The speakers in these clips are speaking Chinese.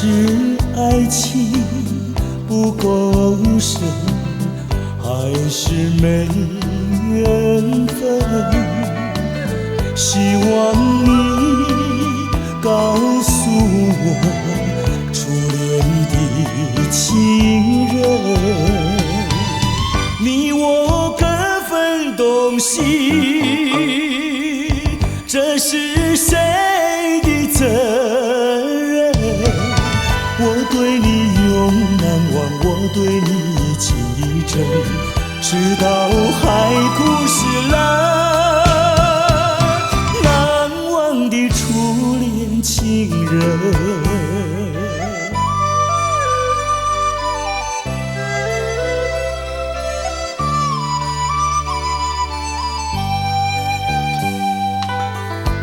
是爱情不够深，还是没缘分？希望你告诉我，初恋的情人，你我各分东西，这是谁的责任？我对你永难忘，我对你情意真，直到海枯石烂，难忘的初恋情人。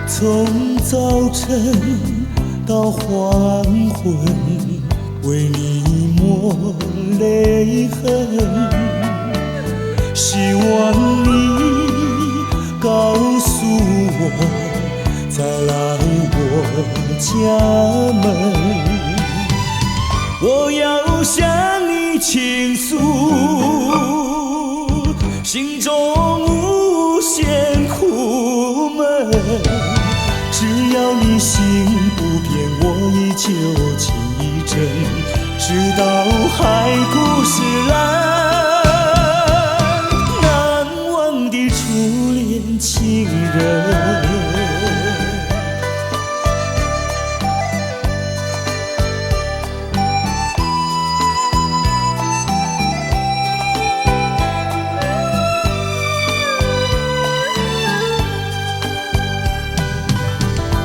从早晨到黄昏，为你抹泪痕，希望你告诉我，再来我家门，我要向你倾诉心中无限苦闷，只要你心不变，我依旧情意真，直到海枯石烂，难忘的初恋情人。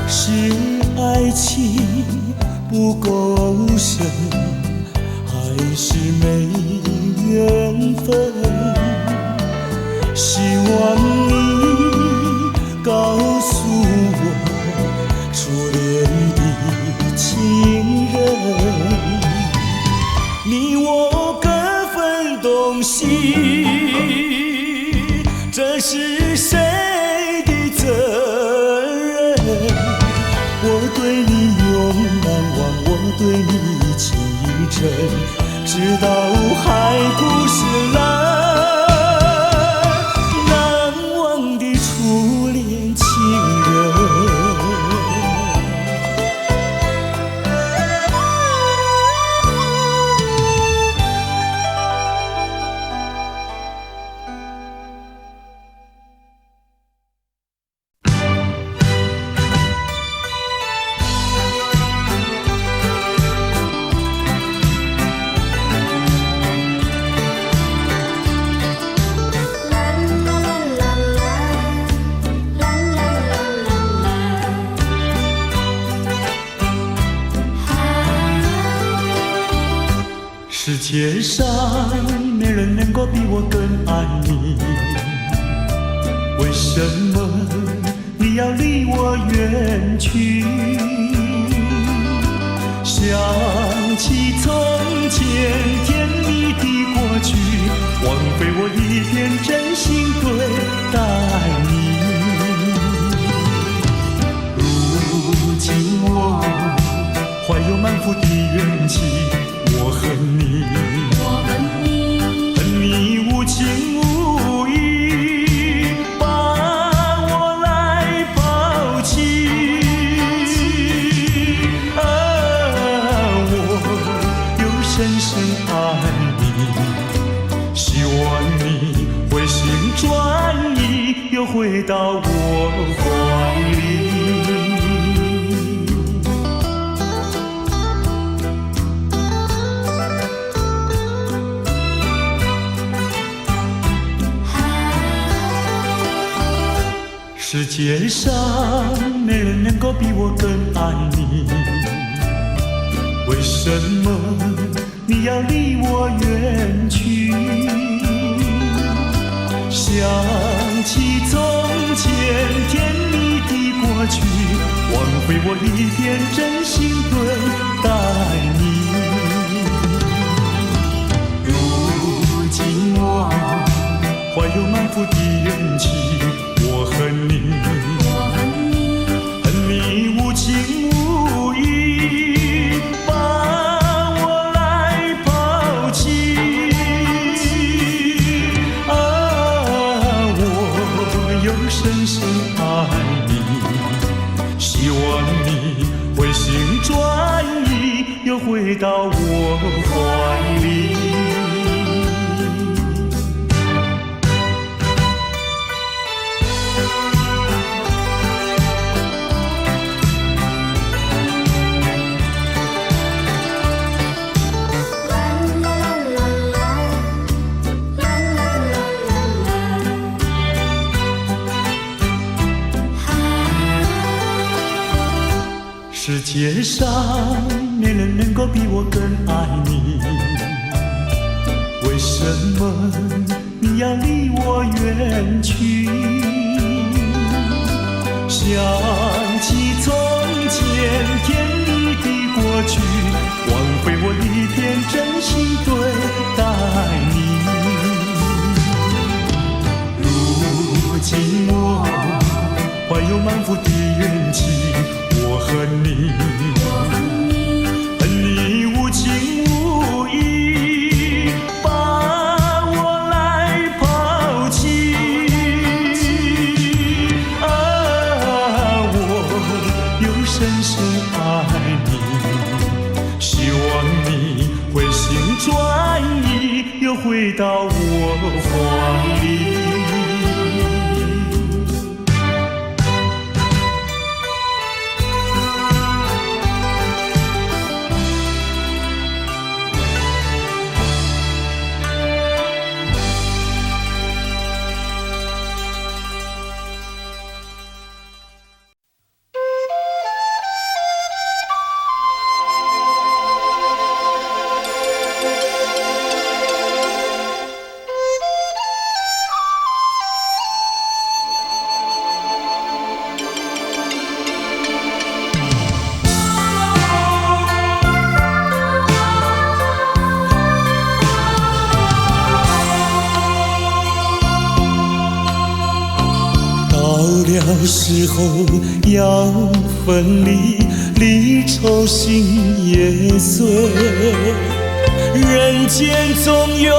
是爱情不够深，还是没缘分？希望你告诉我，初恋的情人，你我各分东西，这是谁的责任？我对你永难忘，我对你情意真，直到海枯石烂，难忘的初恋情人。世界上没人能够比我更爱你，为什么你要离我远去？想起从前甜蜜的过去，枉费我一片真心对待你。如今我怀有满腹的怨气，我恨你，恨你无情无义，把我来抛弃。我又深深爱你，希望你回心转意，又回到我怀里。世界上没人能够比我更爱你，为什么你要离我远去？想起从前甜蜜的过去，枉费我一片真心对待你。如今我怀有满腹的怨气，我恨你，恨你无情无义，把又回到我怀里。世界上没人能够比我更爱你，为什么你要离我远去？想起从前甜蜜的过去，挽回我一片真心对待你。如今我怀有满腹的怨气，我恨你无情无义，把我来抛弃。我又深深爱你，希望你回心转意，又回到我怀里。时候要分离，离愁心也碎。人间总有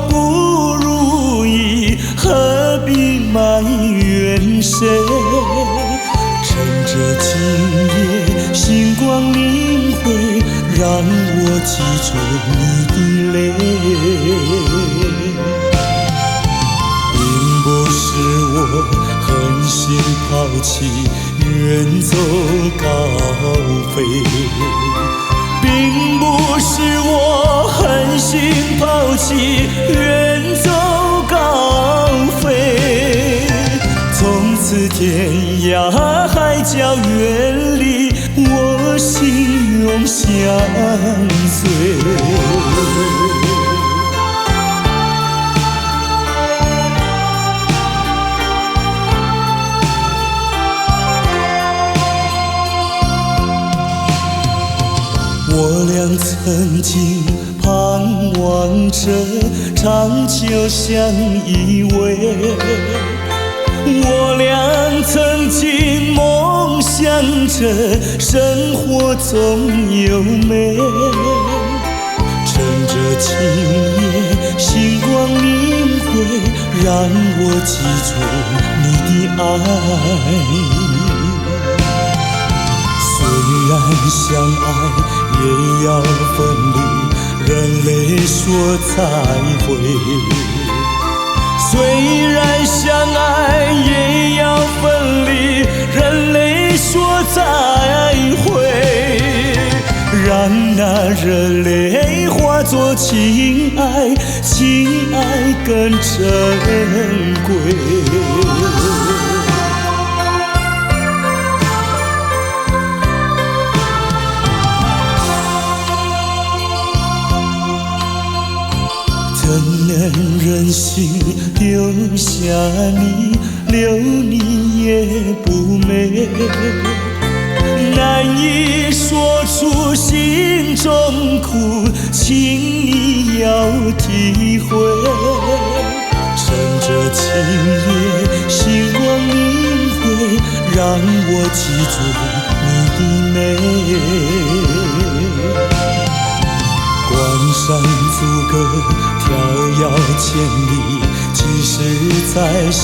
不如意，何必埋怨谁？趁着今夜星光明辉，让我记住你的泪。并不是我狠心抛弃，远走高飞，并不是我狠心抛弃，远走高飞。从此天涯海角远离，我心永相随。我俩曾经盼望着长久相依偎，我俩曾经梦想着生活总有美。趁着今夜星光明辉，让我记住你的爱。虽然相爱也要分离，人泪说再会。虽然相爱也要分离，人泪说再会。让那热泪化作情爱，情爱更珍贵。怎能忍心丢下你，留你也不美，难以说出心中苦，请你要体会。趁着今夜星光明辉，让我记住你的美。关山阻隔，飘摇千里，几时再相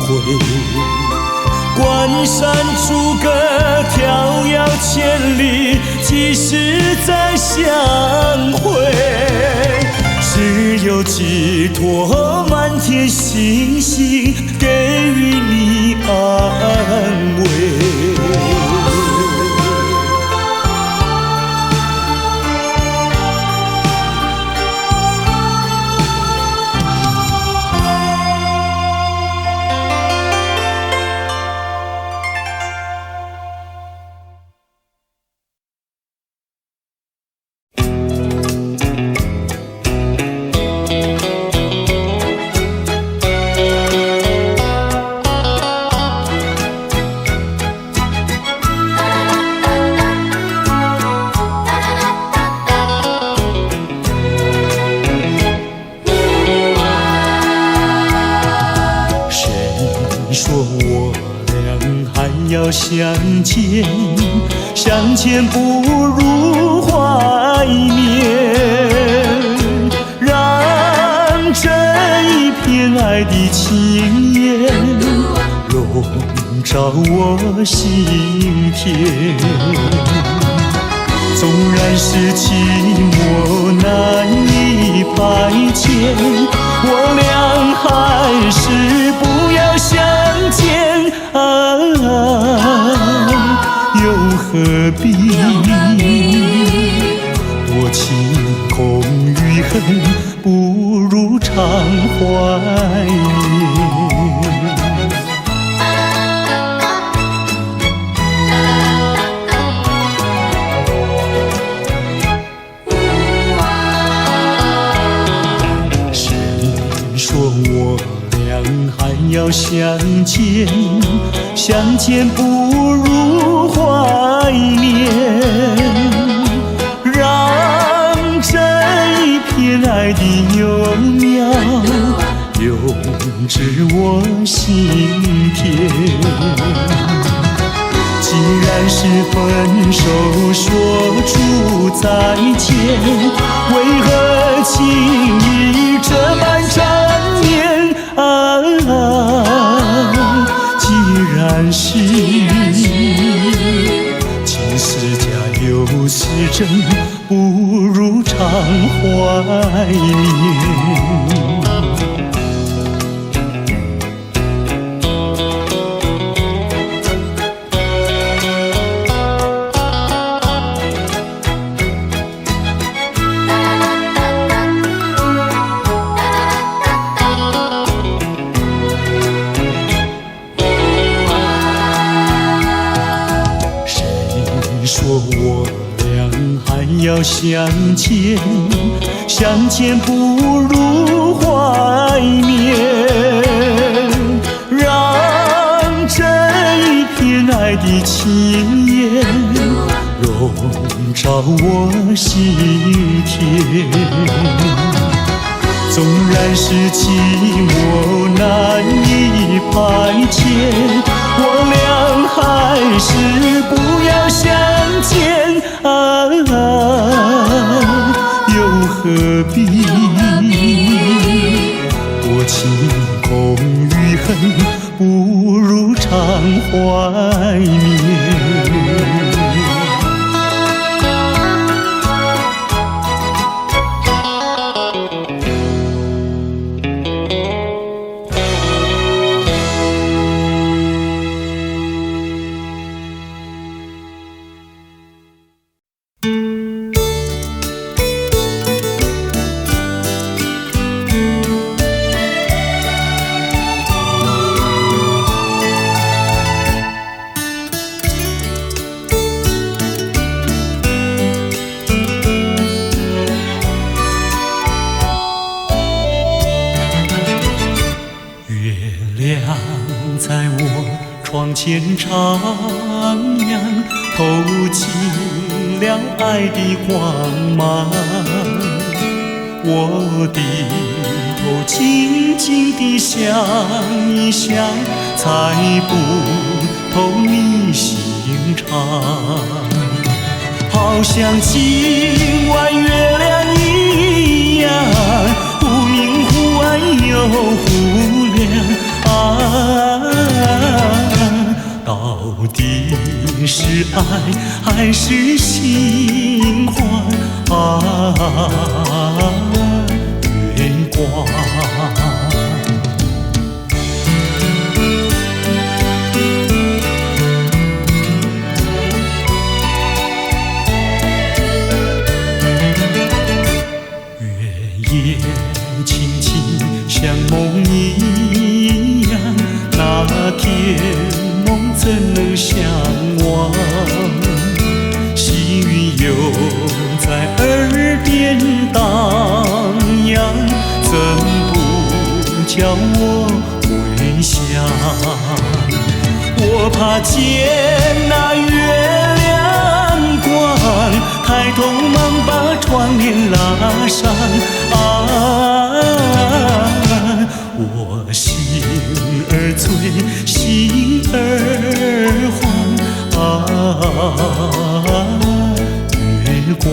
会？关山逐歌，迢遥千里，几时再相会？只有寄托满天星星，给予你安慰。相见，相见不如怀念，让这一片爱的情缘笼罩我心田。纵然是寂寞难以排遣，我俩还是不要相见又何必多情空余恨，不如常怀念。谁说我俩还要相见？相见不如怀念，让这一片爱的幼苗永植我心田。既然是分手说出再见，为何情意这般缠绵既然是情是假又是真，不如常怀念。要相见，相见不如怀念，让这一片爱的情缘笼罩我心田。纵然是寂寞难以排遣，我俩还是不要相见又何必多情空余恨，不如常怀念。窗前徜徉，透进了爱的光芒。我低头静静地想一想，猜不透你心肠。好像今晚月亮一样，忽明忽暗又忽亮啊。是爱还是新欢啊？月光。月夜轻轻像梦一样，那天梦怎能相忘？细雨又在耳边荡漾，怎不叫我回想？我怕见那月亮光，抬头忙把窗帘拉上啊！我心儿醉，心儿慌啊！月光。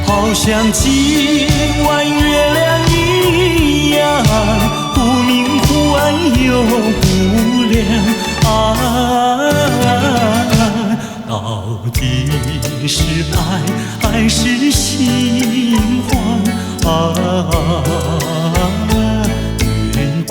好像今晚月亮一样，忽明忽暗又忽亮啊！到底是爱还是新欢啊？月光。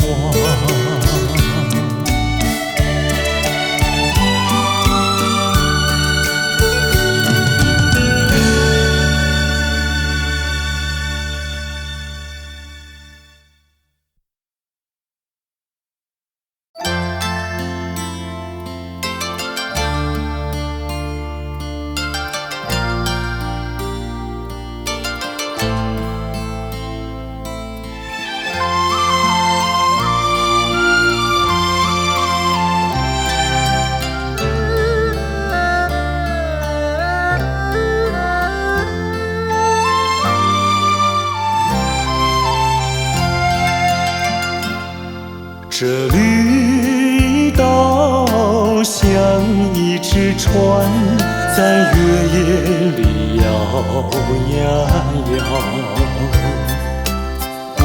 这绿岛像一只船，在月夜里摇呀摇。姑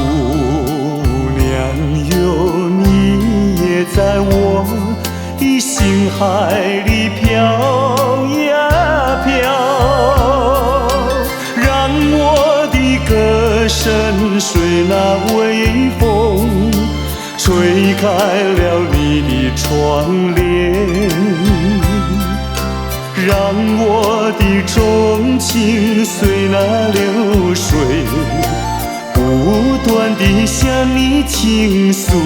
娘哟，你也在我的心海里飘呀飘，让我的歌声随那微风吹开了你的窗帘，让我的钟情随那流水不断地向你倾诉。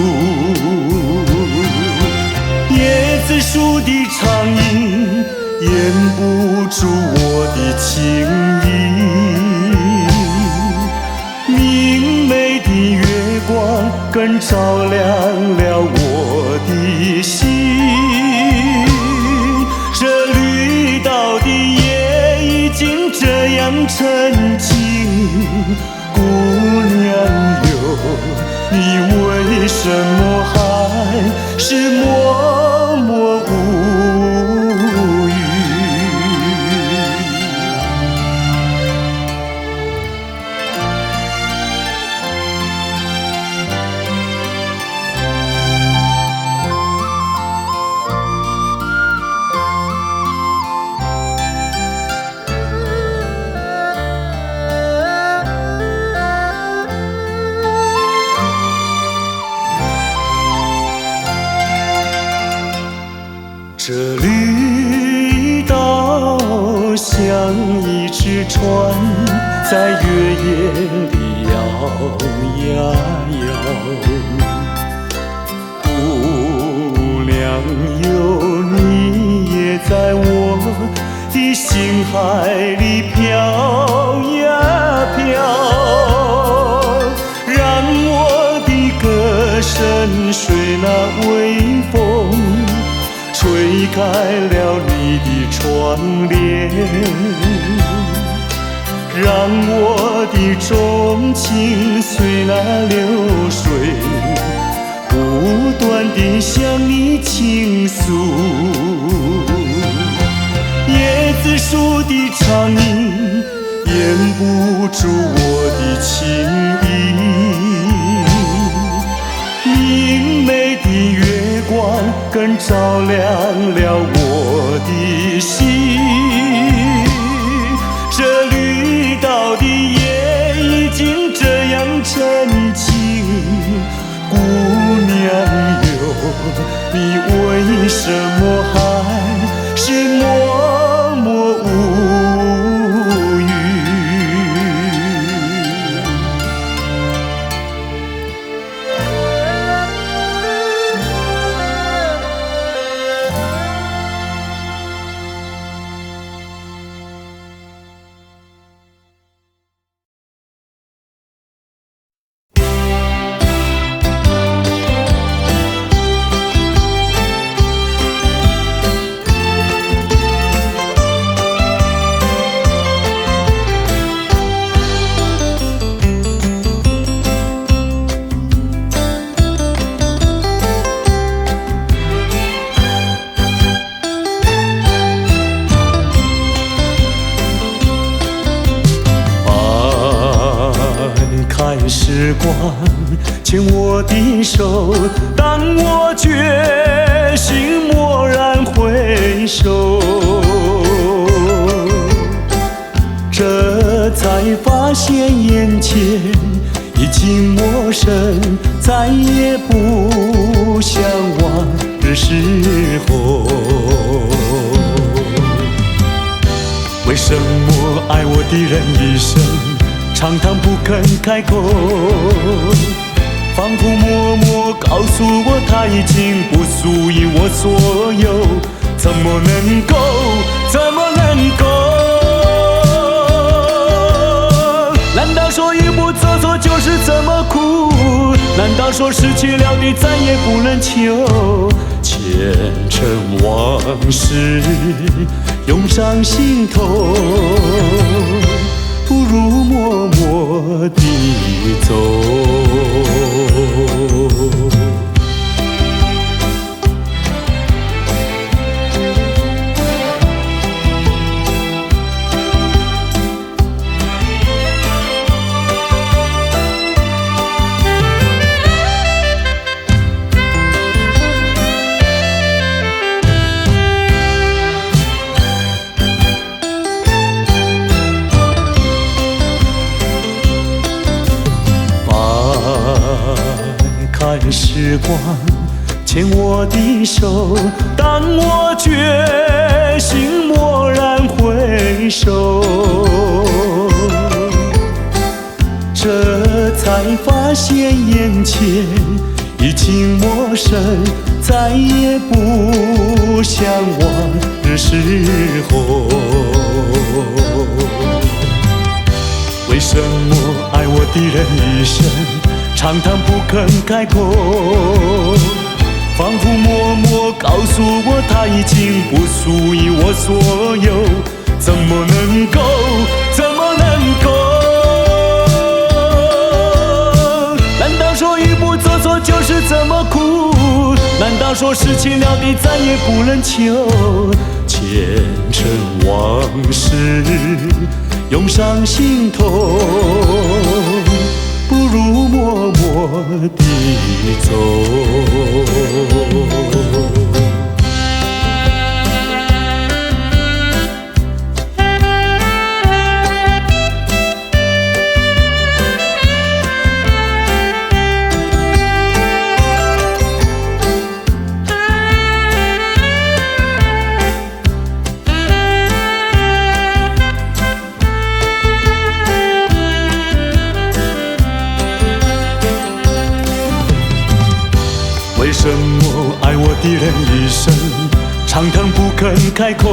椰子树的长影掩不住我的情意，明媚的月光更照亮了我的心。这绿岛的夜已经这样沉静，姑娘哟，你为什么还是默默无语？这绿岛像一只船，在月夜里摇呀摇。姑娘哟，你也在我的心海里飘呀飘，让我的歌声随那微风吹开了你的窗帘，让我的钟情随那流水，不断地向你倾诉。椰子树的长影掩不住我的情意，明媚的月光更照亮了我的心。这绿岛的夜已经这样沉静，姑娘哟，你为什么还是默默无语？时光牵我的手，当我决心蓦然回首，这才发现眼前已经陌生，再也不像往日时候。为什么爱我的人一生常常不肯开口，仿佛默默告诉我他已经不属于我所有，怎么能够，怎么能够？难道说一不做错就是这么苦？难道说失去了你再也不能求？前尘往事涌上心头，不如默默地走。看时光牵我的手，当我决心蓦然回首，这才发现眼前已经陌生，再也不像往日时候。为什么爱我的人一生常常不肯开口，仿佛默默告诉我他已经不属于我所有，怎么能够，怎么能够？难道说一不做错就是这么苦？难道说失去了你再也不能求？前尘往事涌上心头，不如默默地走。为什么爱我的人一生常常不肯开口，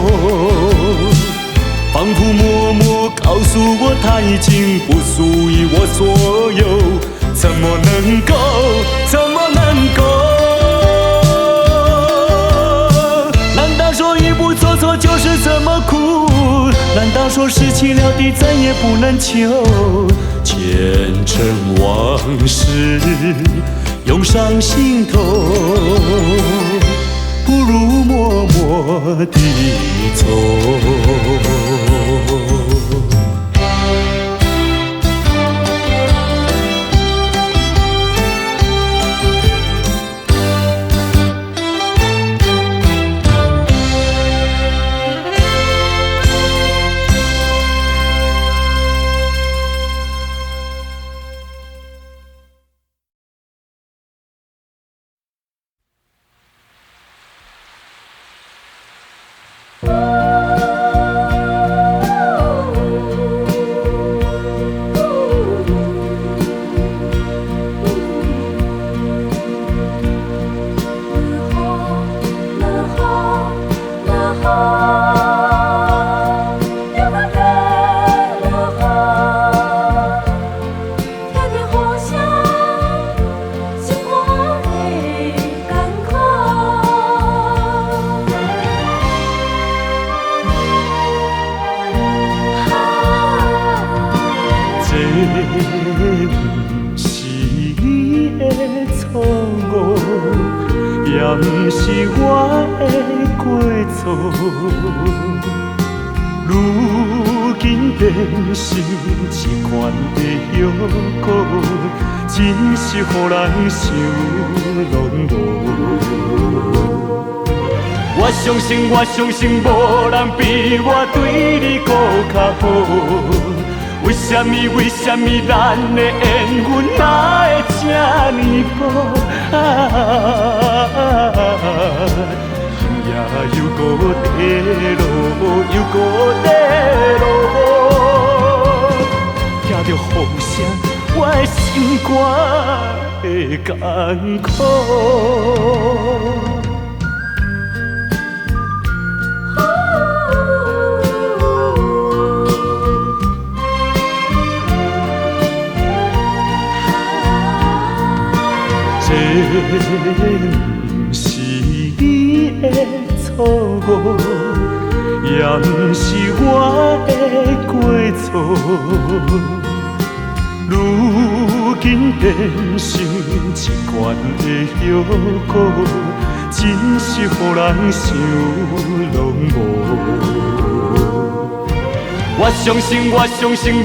仿佛默默告诉我他已经不属于我所有，怎么能够，怎么能够？难道说一不做错就是这么苦？难道说说事情了的再也不能求，前尘往事涌上心头，不如默默地走。如今变成一款的忧苦，真是予人想拢无。我相信，无人比我对你搁较好。为什么咱的缘分哪会这呢薄？又搁地落，又搁地落，听着雨声，我的心肝会艰苦。这是你的错误，也不是我的过错。如今变成一罐的药果，真是予人想拢无。我相信，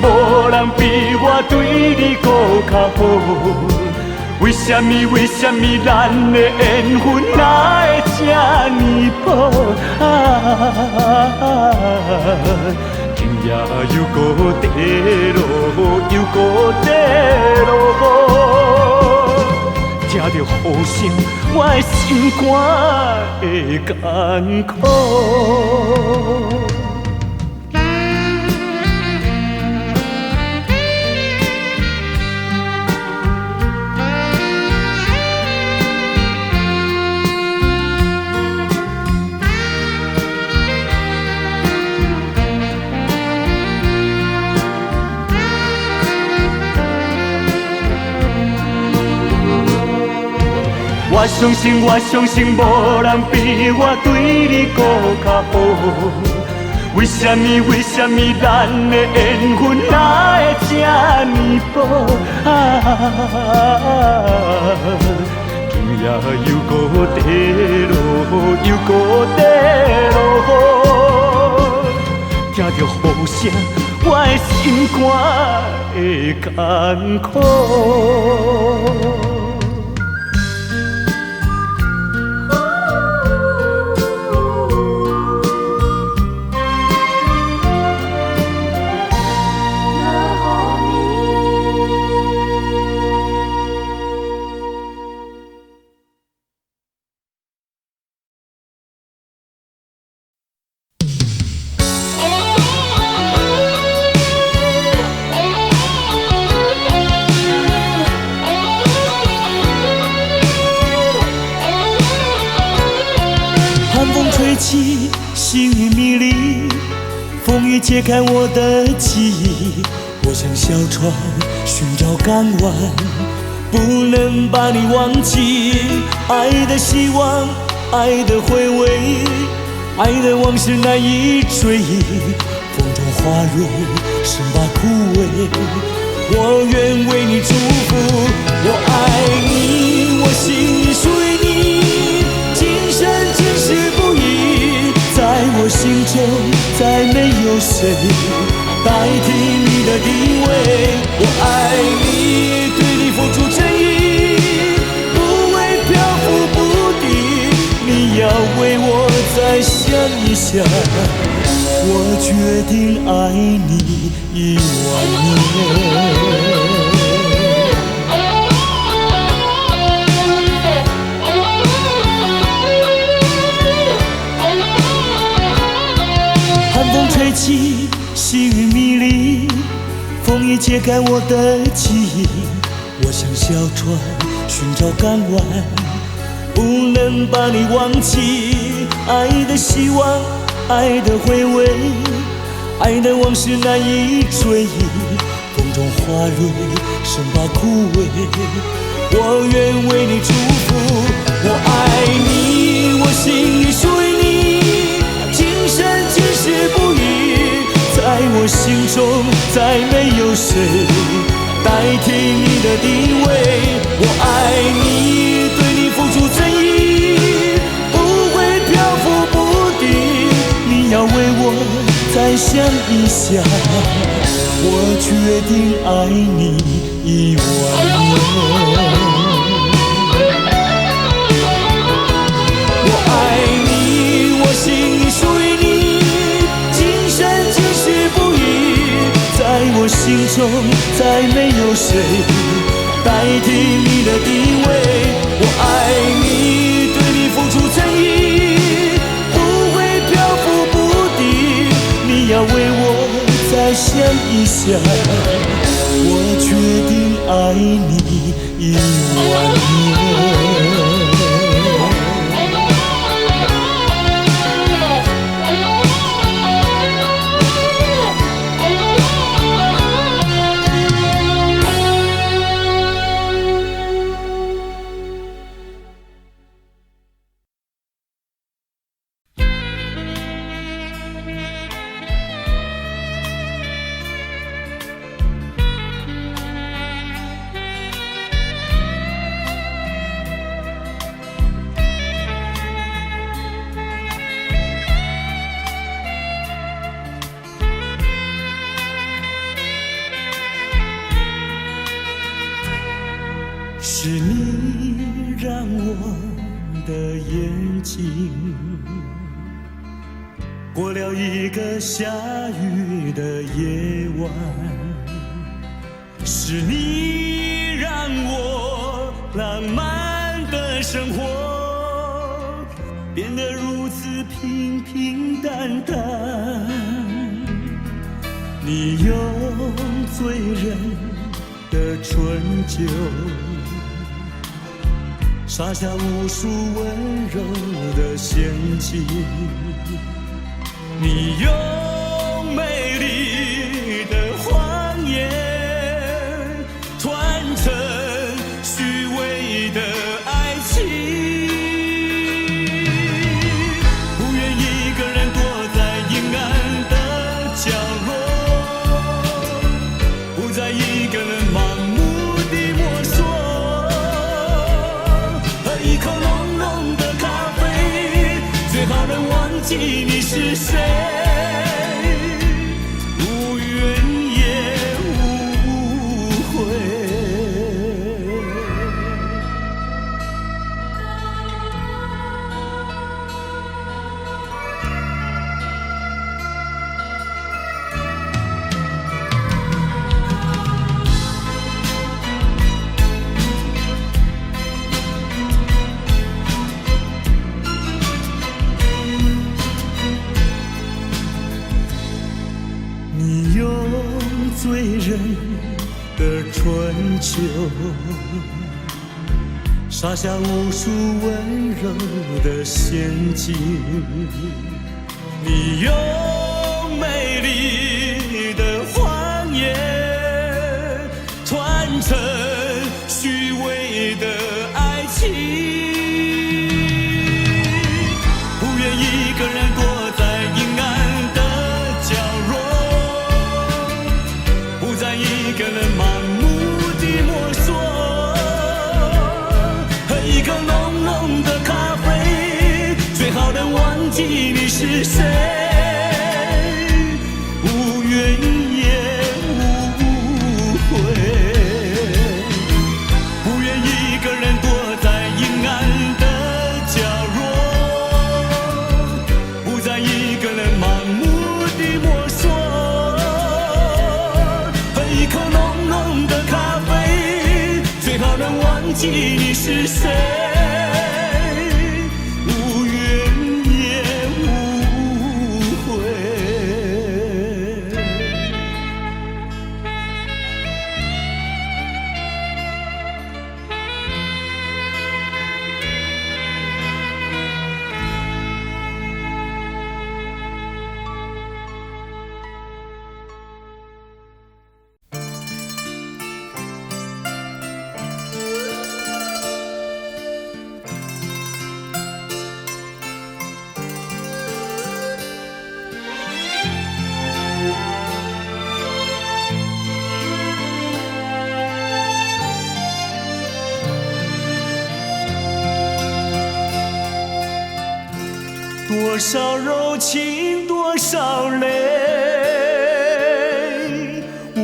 无人比我对你搁较好。为什么咱的缘分哪会这呢薄？今夜又搁地落，又搁地落，听着雨声，我的心肝会艰苦。我相信，无人比我对你搁较好。为什么咱的缘分哪会这呢薄？今夜又搁地落，又搁地落，听着雨声，我的心肝会艰苦。星云迷离，风雨揭开我的记忆。我像小船寻找港湾，不能把你忘记。爱的希望，爱的回味，爱的往事难以追忆。风中花蕊生把枯萎，我愿为你祝福。我爱你，我心里属于你，今生今世不移。在我心中再没有谁代替你的地位。我爱你，对你付出真意，不会漂浮不定。你要为我再想一想，我决定爱你10000年。寒风吹起，细雨迷离，风已揭开我的记忆。我像小船寻找港湾，不能把你忘记。爱的希望，爱的回味，爱的往事难以追忆。风中花蕊生把枯萎，我愿为你祝福。我爱你，我心里属于你，今生今世不移。在我心中再没有谁代替你的地位。我爱你，对你付出真意，不会漂浮不定。你要为我再想一想，我决定爱你10000年。我爱你，我心里属于你，今生今世不移。在我心中再没有谁代替你的地位。我爱你，对你付出真意，不会漂浮不定。你要为我再想一想，我决定爱你10000年。是你让我的眼睛过了一个下雨的夜晚，是你让我浪漫的生活变得如此平平淡淡。你用醉人的醇酒洒下无数温柔的陷阱，你用美丽的谎言团成虚伪的爱情，不愿一个人躲在阴暗的角落，不再一个人盲目地摸索，一口浓浓的咖啡，最好能忘记你是谁，无怨也无悔。你用醉人的醇酒洒下无数温柔的陷阱，你用美丽的谎言团成虚伪的爱情，不愿一个人躲在阴暗的角落，是谁？无怨也无悔，不愿一个人躲在阴暗的角落，不再一个人盲目地摸索，喝一口浓浓的咖啡，最好能忘记你是谁。多少柔情多少泪，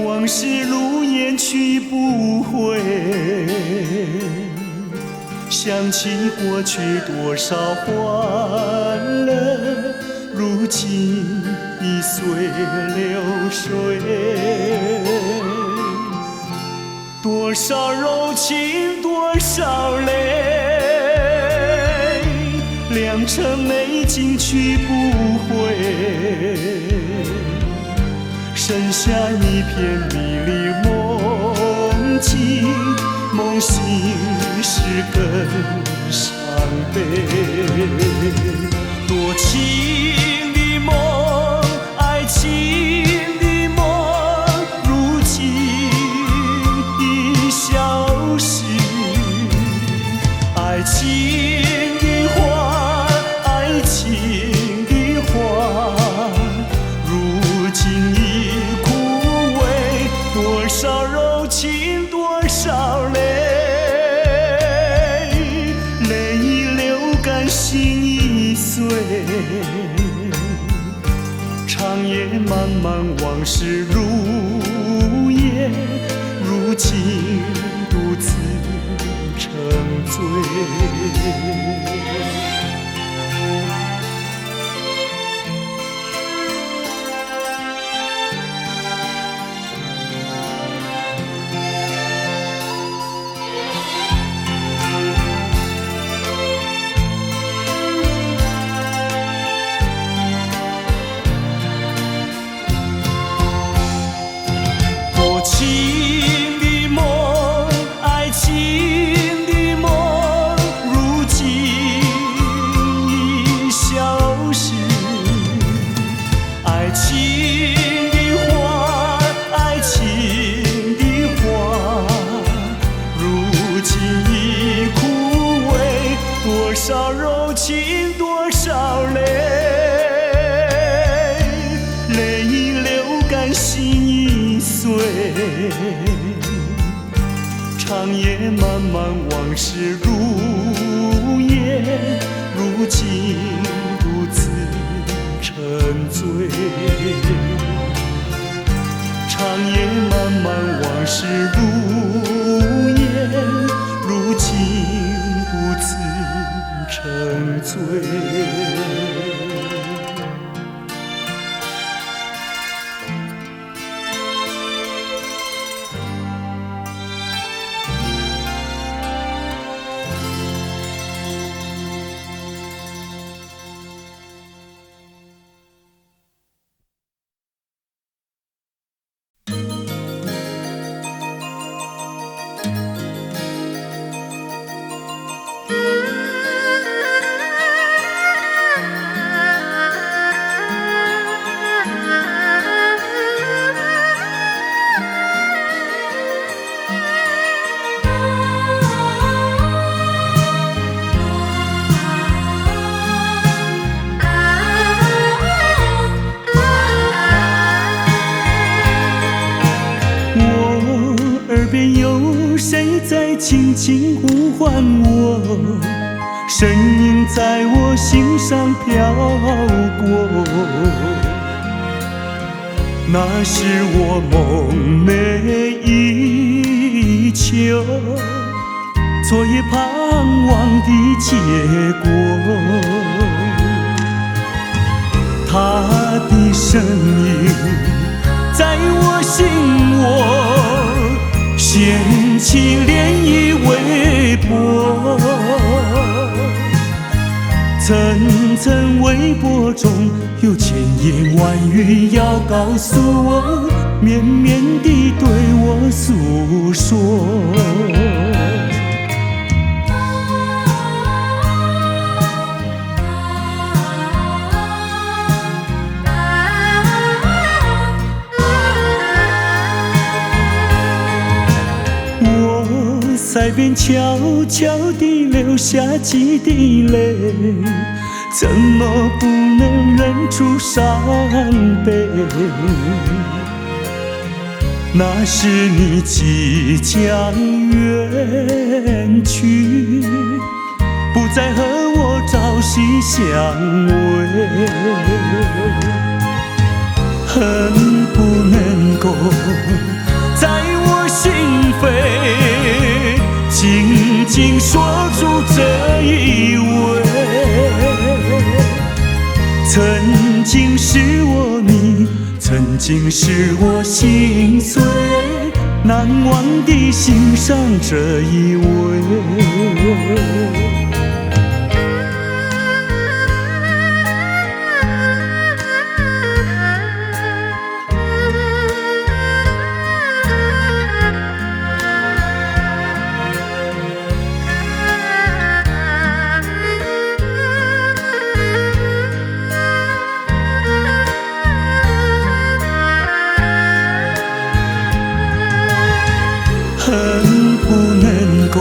往事如烟去不回。想起过去多少欢乐，如今已随流水。多少柔情多少泪，良辰美景去不回，剩下一片迷离梦境，梦醒时更伤悲。多情的梦，爱情的梦，如今已消失。爱情的花，爱情的花，如今已枯萎。多少柔情多少泪，泪已流干心已碎。长夜漫漫往事如烟，如今独自沉醉。多情的梦，爱情的梦，如今已消失。爱情的花，爱情的花，如今已枯萎。多少柔情多少泪，泪已流干心已碎。长夜漫漫往事如烟，如今独自沉醉。长夜漫漫往事如烟，如今独自沉醉。身影在我心上飘过，那是我梦寐以求，昨夜盼望的结果。他的身影在我心窝，掀起涟漪微波，层层微波中有千言万语要告诉我，绵绵地对我诉说。在边悄悄地流下几滴泪，怎么不能忍住伤悲？那是你即将远去，不再和我朝夕相偎，恨不能够在我心扉静静说出这一位，曾经是我你，曾经是我心碎，难忘地欣赏这一位。恨不能够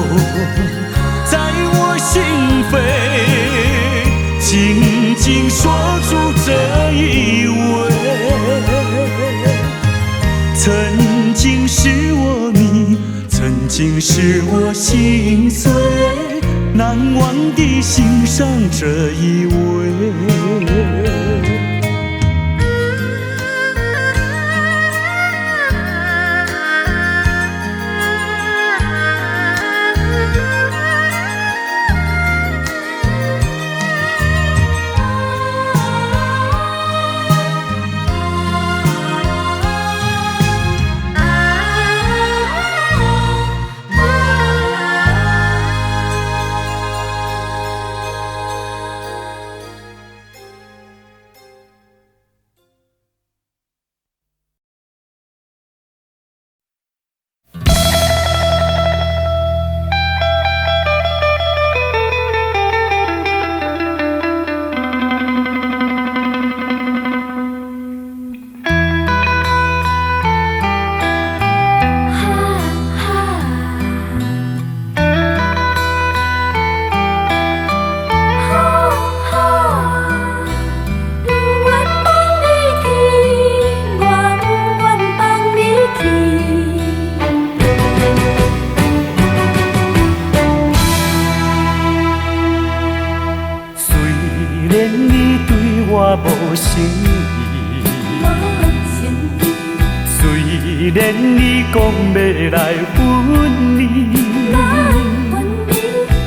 在我心扉静静说出这一位，曾经是我你，曾经是我心碎，难忘地欣赏这一位。无诚意，虽然你讲要来分离，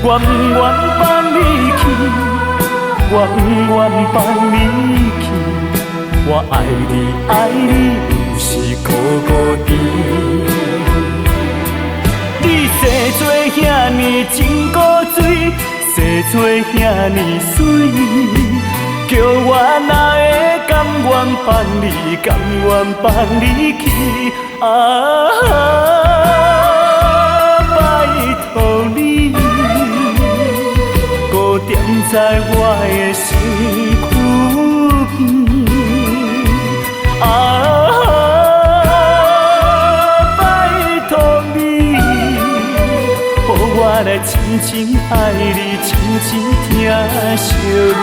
我不愿放你去，我不愿放你去，我爱你爱你，不是孤孤单。你生做遐尼真古锥，生做遐尼水。叫我哪会甘愿放你，甘愿放你去？拜托你，搁踮在我的身躯边。拜托你，予我来真真爱你，真真疼惜你。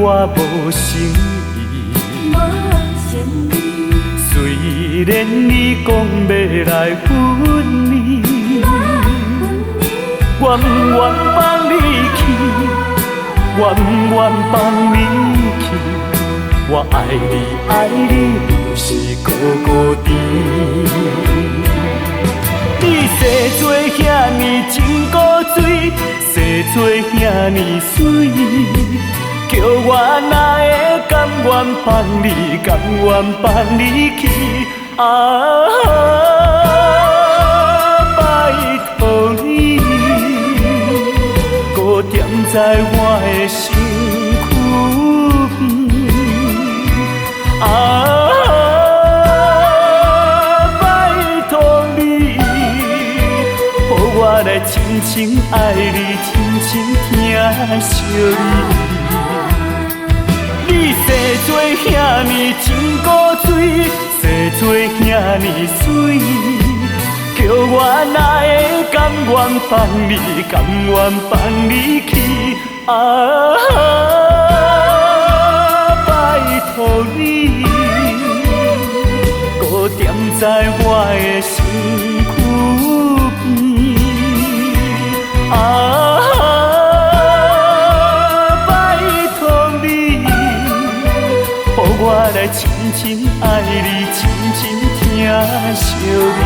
我无心意。虽然你讲要来分离，我不愿放你去，我不愿放你去。我爱你，爱你，就是孤孤单。你生做遐尼真古锥，生做遐尼水，叫我哪会甘愿放你，甘愿放你去？拜托你，搁踮在我的身躯边。拜托你，予我来深深爱你，深深疼惜你。你生做遐尼真古锥，生做遐尼水，叫我哪会甘愿放你，甘愿放你去？拜托你，搁踮在我的身躯边。拜托你，予我来深深爱你，深深疼惜你。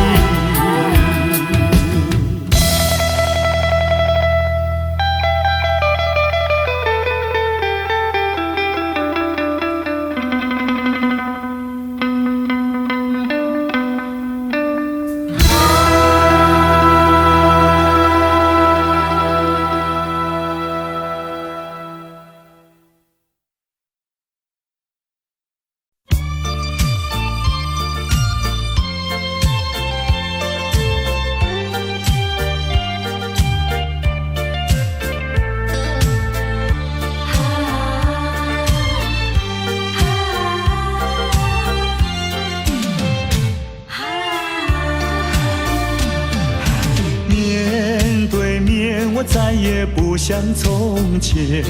再也不像从前，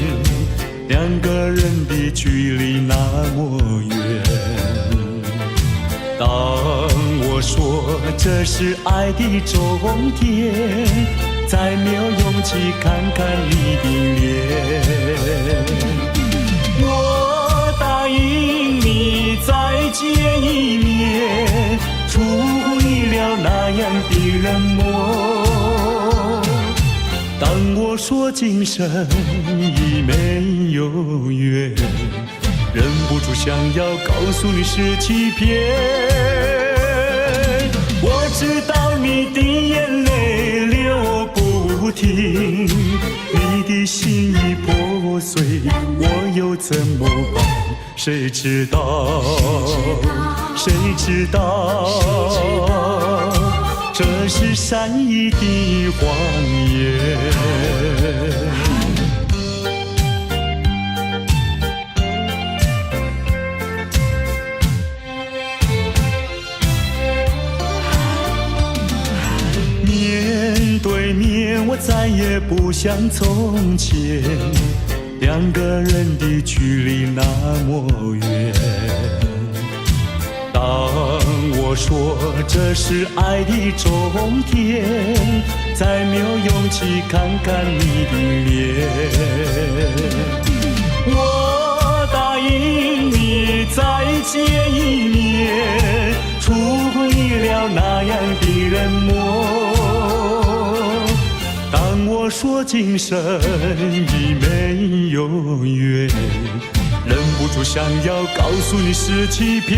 两个人的距离那么远。当我说这是爱的终点，再没有勇气看看你的脸。我答应你再见一面，出乎意料那样的冷漠。当我说今生已没有缘，忍不住想要告诉你是欺骗。我知道你的眼泪流不停，你的心已破碎，我又怎么办？谁知道？谁知道？这是善意的谎言。面对面，我再也不像从前，两个人的距离那么远。当我说这是爱的终点，再没有勇气看看你的脸。我答应你再见一面，出乎意料那样的冷漠。当我说今生已没有缘，忍不住想要告诉你是欺骗。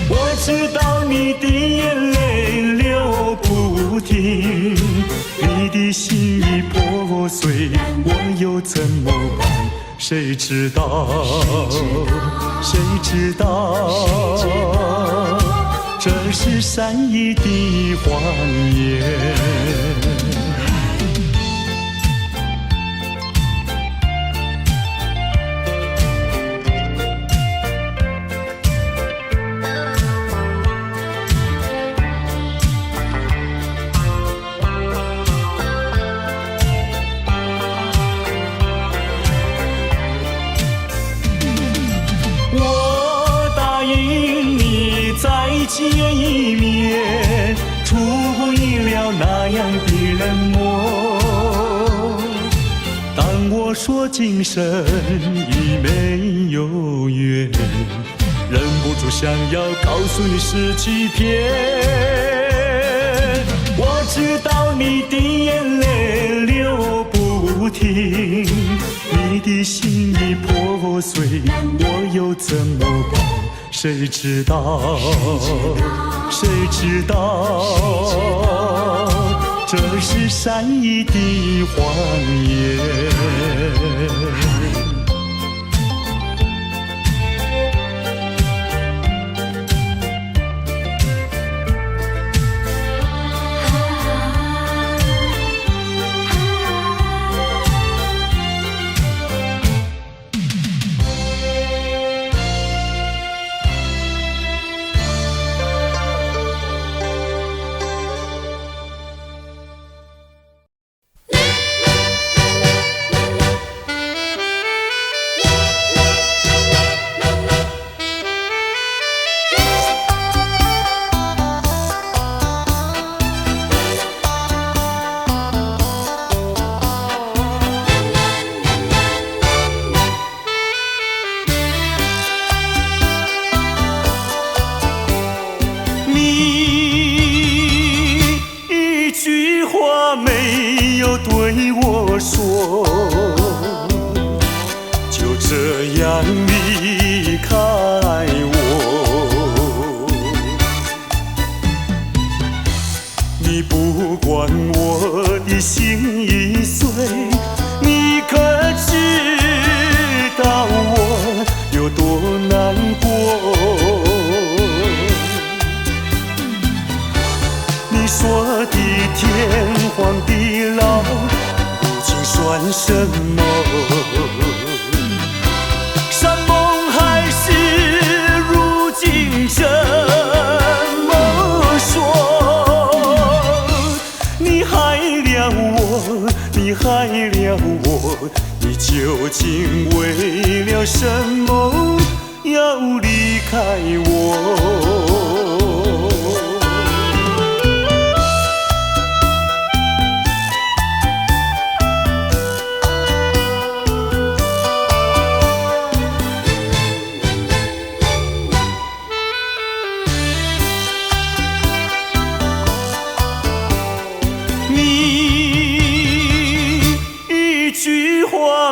我知道你的眼泪流不停，你的心已破碎，我又怎么办？谁知道？谁知道？这是善意的谎言。见一面，出乎意料那样的冷漠。当我说今生已没有缘，忍不住想要告诉你是欺骗。我知道你的眼泪流不停，你的心已破碎，我又怎么办？谁知道？谁知道？这是善意的谎言。没有对我说，就这样离开我。你不管我的心已碎，你可知道我有多难过？你说的天荒地老，如今算什么？山盟海誓，如今怎么说？你害了我，你害了我，你究竟为了什么要离开我？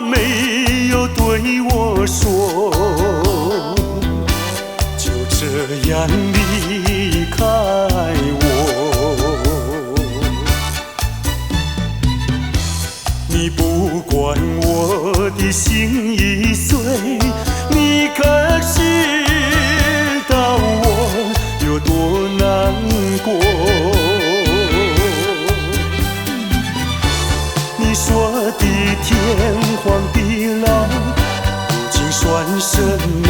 没有对我说，就这样离开我。你不管我的心已碎，你可知道我有多难过？你说的天荒地老，如今算什么？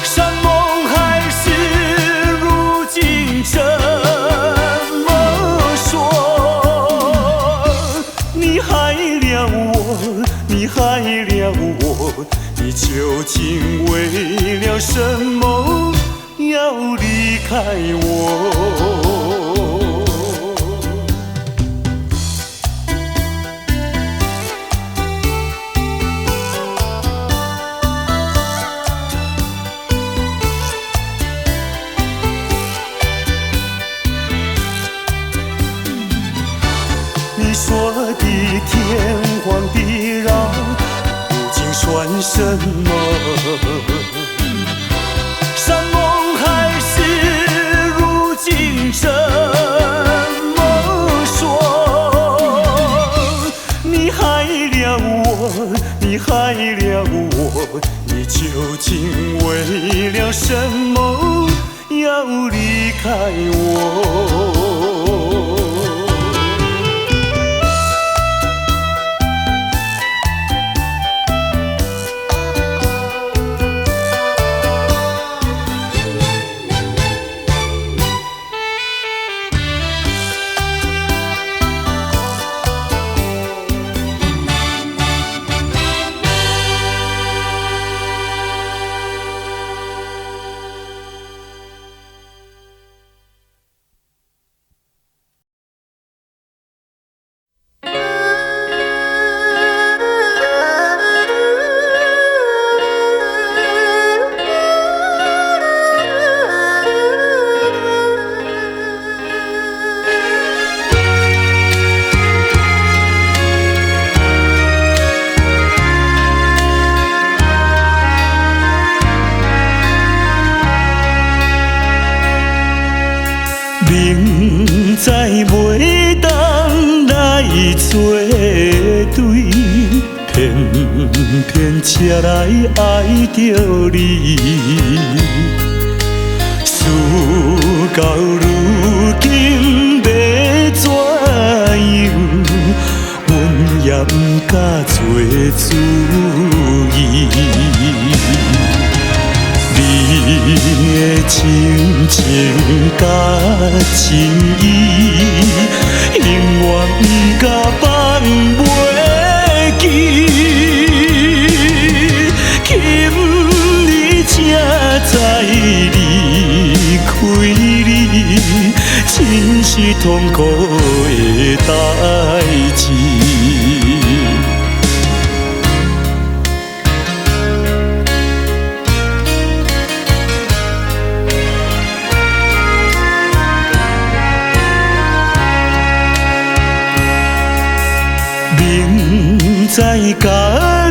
山盟海誓，如今怎么说？你害了我，你害了我，你究竟为了什么要离开我？你说的天荒地老，如今算什么？山盟海誓，如今怎么说？你害了我，你害了我，你究竟为了什么要离开我？对，偏偏车来爱着你。事到如今要怎样？阮也不敢做主意。你的深情甲真意，永远不敢放袂记。今日才知离开你，真是痛苦的代志。明知甲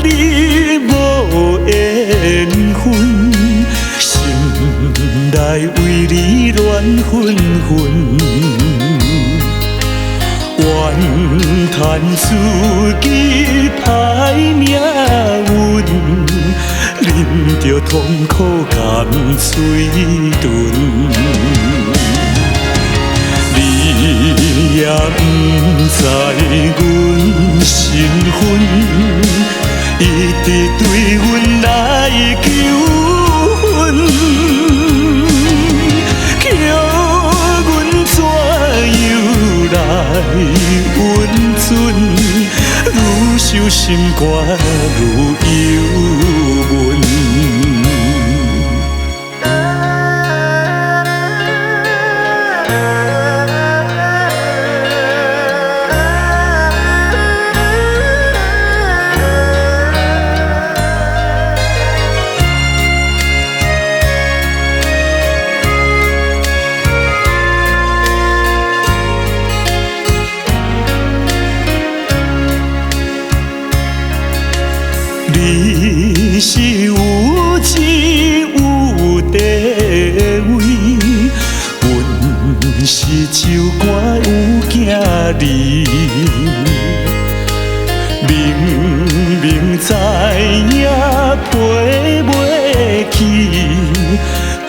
你无缘分，心内为你乱纷纷，怨叹自己歹命运，啉着痛苦甘水顿。你也不知阮身份，一直对阮来求婚，叫阮怎样来温存？愈想心肝愈忧闷。你是有钱有地位，阮是手汗有囝儿，明明知影陪袂起，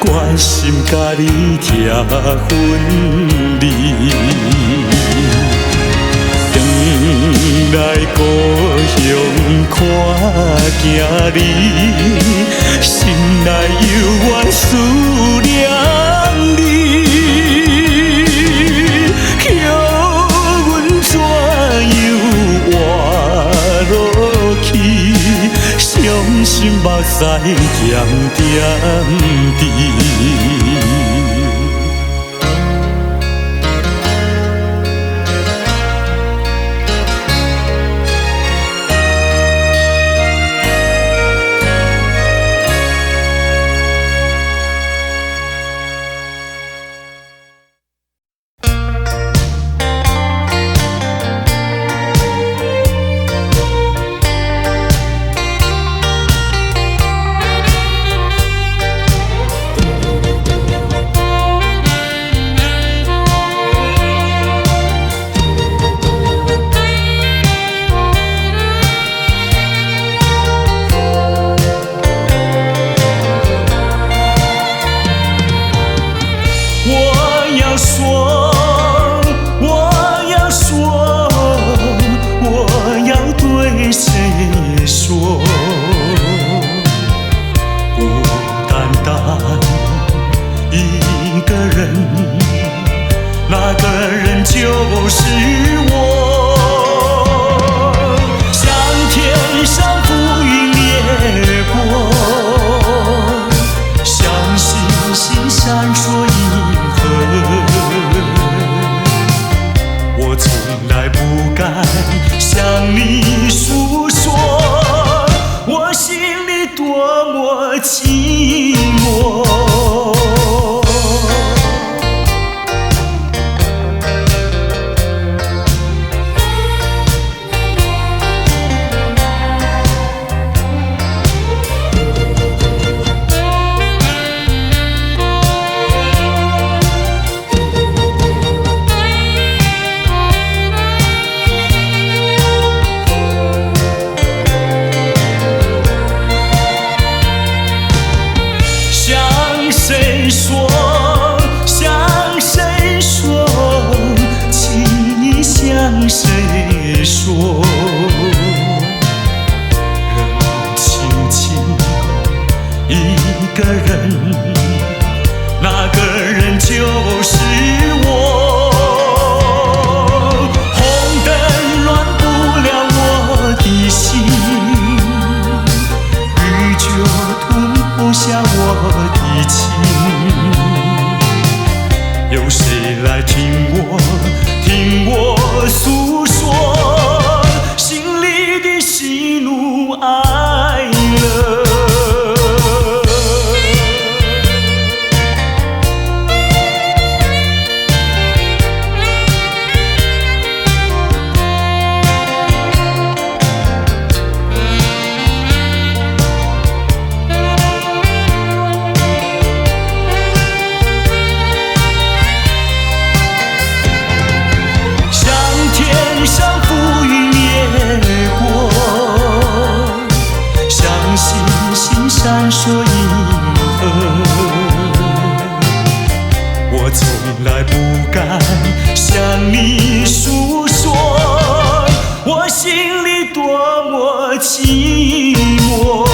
决心甲你拆分离。来故乡看囝儿，心内犹原思念你，叫阮怎样活落去？伤心目屎咸点滴。寂寞。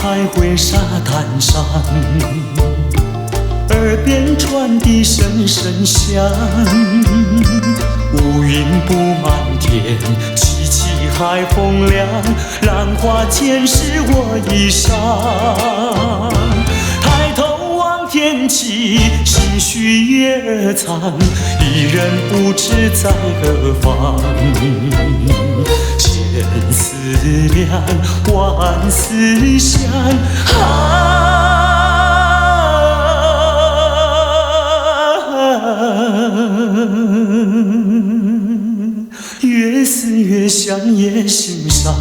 徘徊沙滩上，耳边传递声声响。乌云布满天，凄凄海风凉，浪花溅湿我衣裳。抬头望天际，心绪也藏，一人不知在何方。千思量，万思想，越思越想也心伤。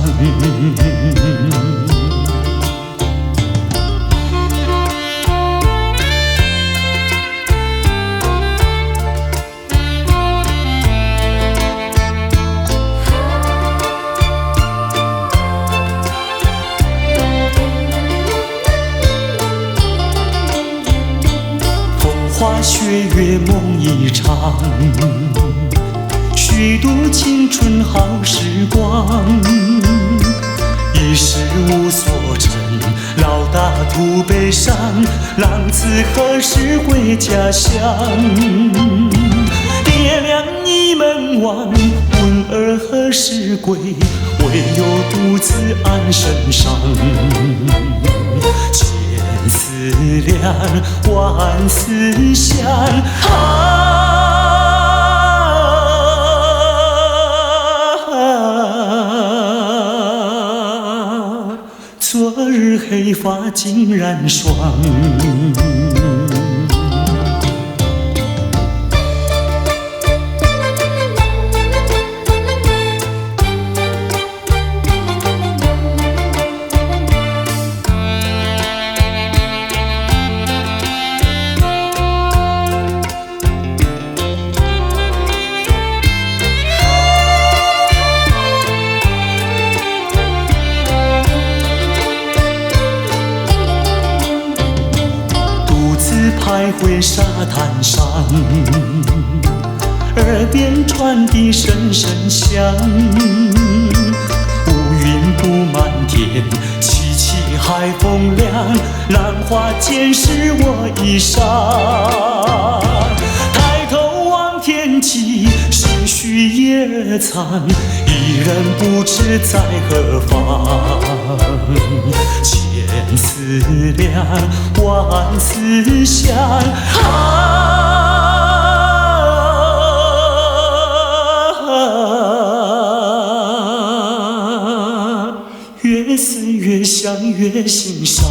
雪月梦一场，虚度青春好时光。一时无所成，老大徒悲伤。浪子何时回家乡？爹娘倚门望，问儿何时归？唯有独自安身上。千思量，万思想，昨日黑发竟然霜。徘徊沙滩上，耳边传递声声响。乌云布满天，凄凄海风凉，浪花溅湿我衣裳。抬头望天际，心绪也藏，一人不知在何方。千思量，万思想，越思越想越心伤。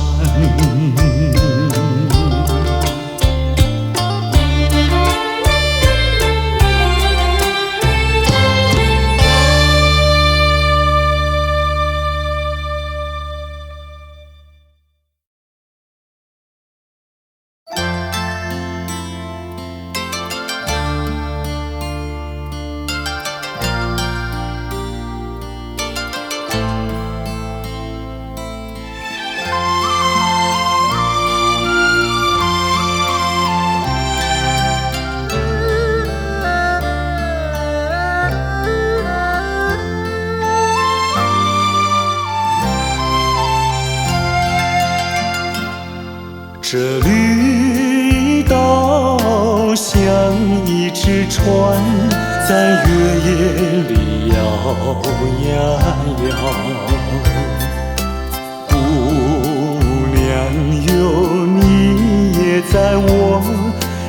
这绿岛像一只船，在月夜里摇呀摇。姑娘哟，你也在我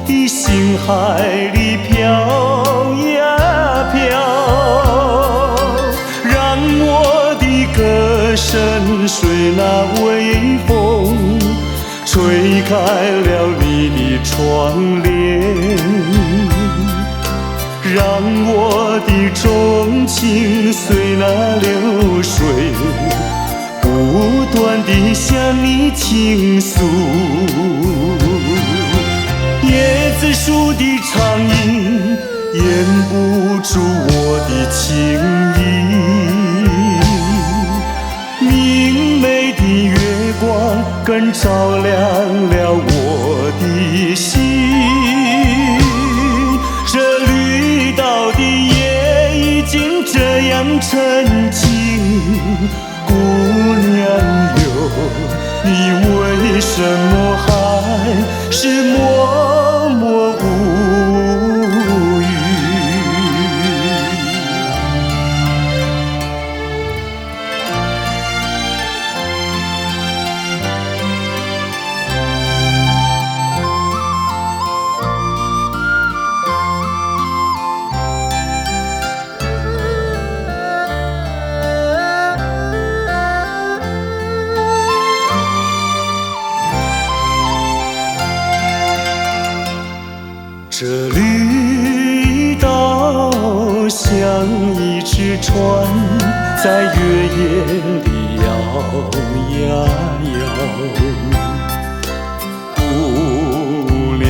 的心海里飘呀飘。个深邃那微风，吹开了你的窗帘，让我的钟情随那流水，不断地向你倾诉。椰子树的长影掩不住我的情意，明媚的月光更照亮了我的心。这绿岛的夜已经这样沉静，姑娘哟，你为什么还是默默无语？这绿岛像一只船，在月夜里摇呀摇。姑娘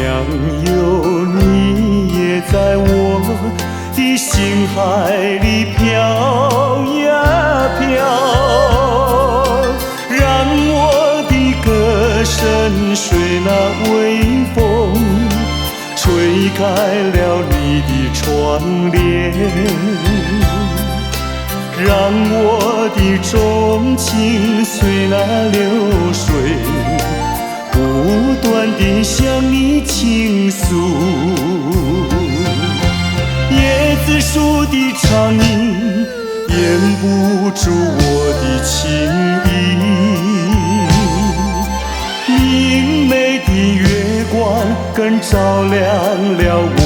哟，你也在我的心海里飘呀飘，让我的歌声随那微风吹开了你的窗帘，让我的钟情随那流水，不断地向你倾诉。椰子树的长影掩不住我的情意，明媚的月光更照亮了我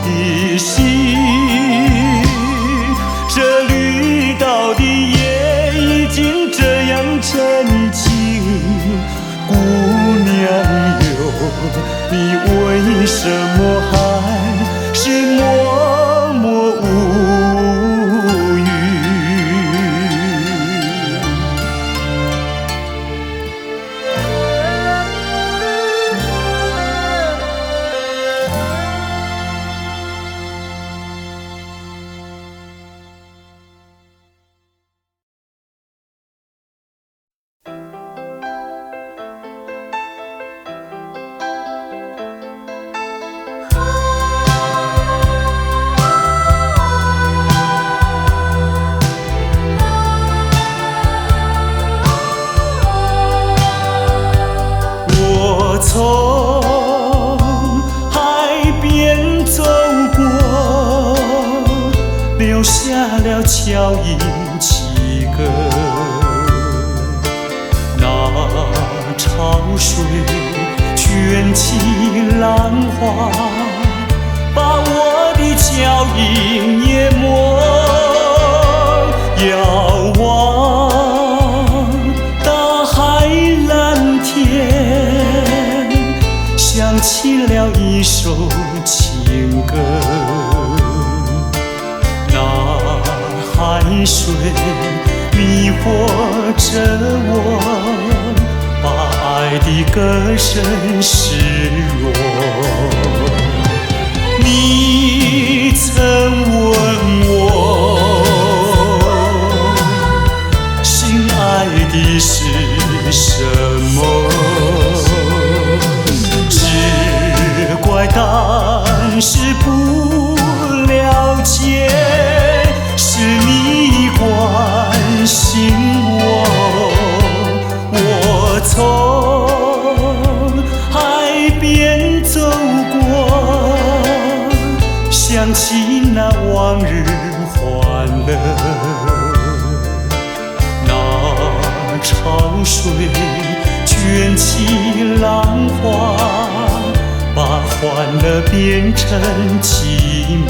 的心。这绿岛的夜已经这样沉静，姑娘哟，你为什么还是默默无语？从海边走过，留下了脚印几个。那潮水卷起浪花，把我的脚印淹没。遥望大海蓝天，想起了一首情歌。那海水迷惑着我，把爱的歌声失落。你曾问我，心爱的是什么？只怪当时不了解，是你关心我。我从海边走过，想起那往日欢乐。那潮水卷起浪花，把欢乐变成寂寞。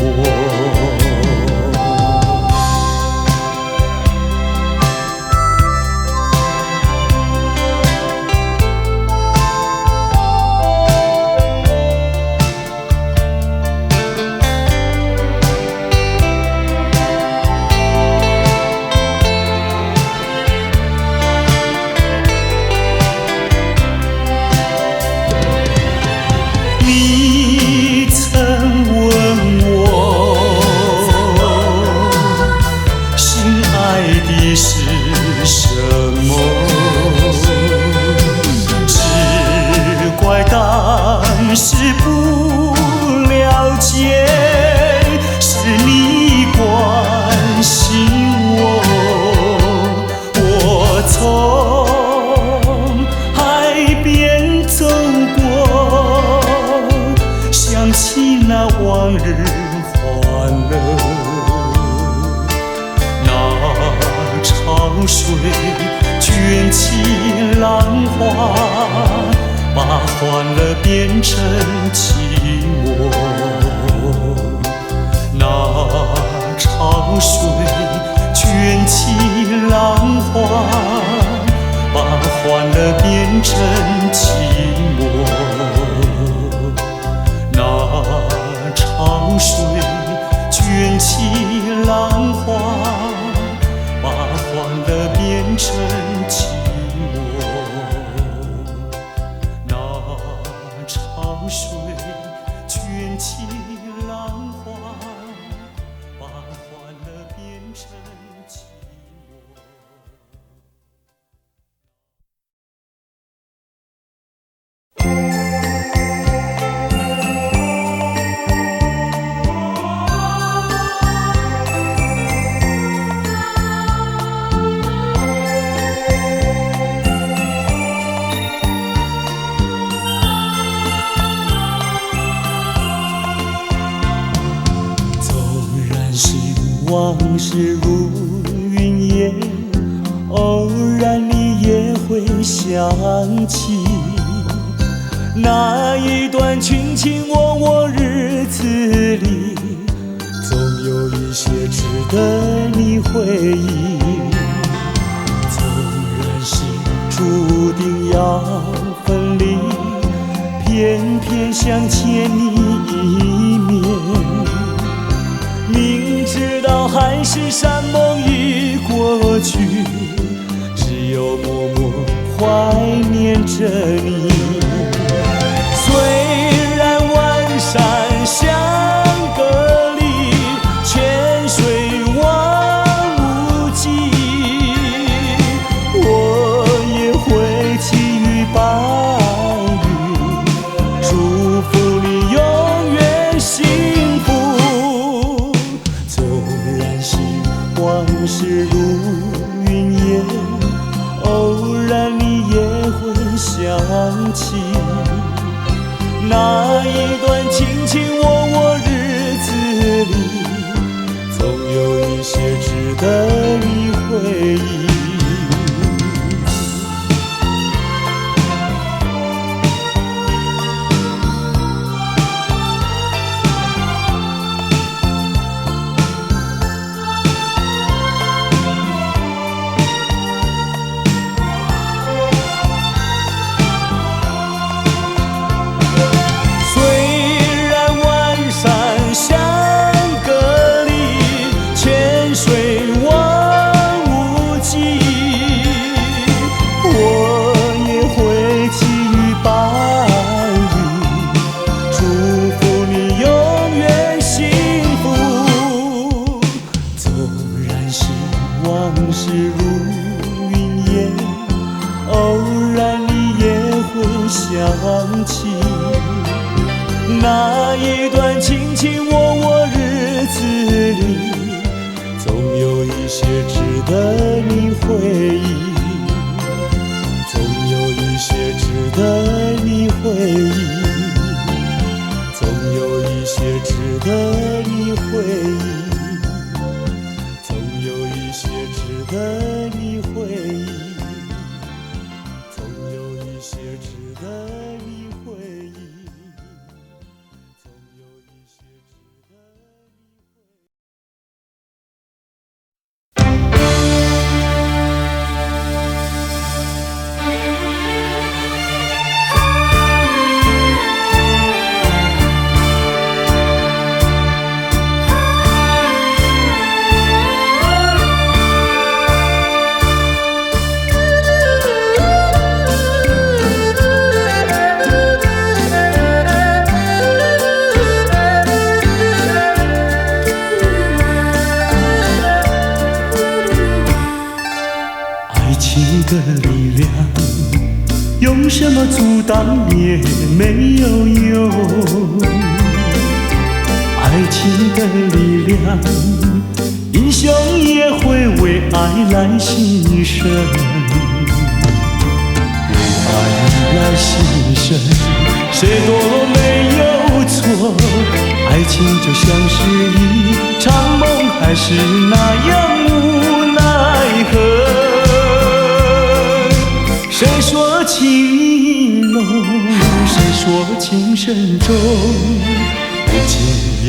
的是什么？只怪当时不了解，是你关心我。我从海边走过，想起那往日欢乐。潮水卷起浪花，把欢乐变成寂寞。那潮水卷起浪花，把欢乐变成寂寞。那潮水卷起浪花，把欢乐变成寂寞。那潮水卷起浪花，把欢乐变成寂寞。往事如云烟，偶然你也会想起那一段卿卿我我日子里，总有一些值得你回忆。纵然心注定要分离，偏偏想见你一面。明知道海誓山盟已过去，只有默默怀念着你。虽然万山相隔离，千水望无际，我也会寄予白云，祝福你永远幸福。往事如云烟，偶然你也会想起那一段卿卿我我日子里，总有一些值得你回忆。往事如云烟，偶然你也会想起那一段卿卿我我日子里，总有一些值得你回忆，总有一些值得你回忆，总有一些值得你回忆，总有一些值得你回忆，总有一些值得你回忆，总有一些值得你回忆。的力量，用什么阻挡也没有用。爱情的力量，英雄也会为爱来牺牲。为爱来牺牲，谁都没有错。爱情就像是一场梦，还是那样无奈何。谁说情意浓，谁说情深重，不尽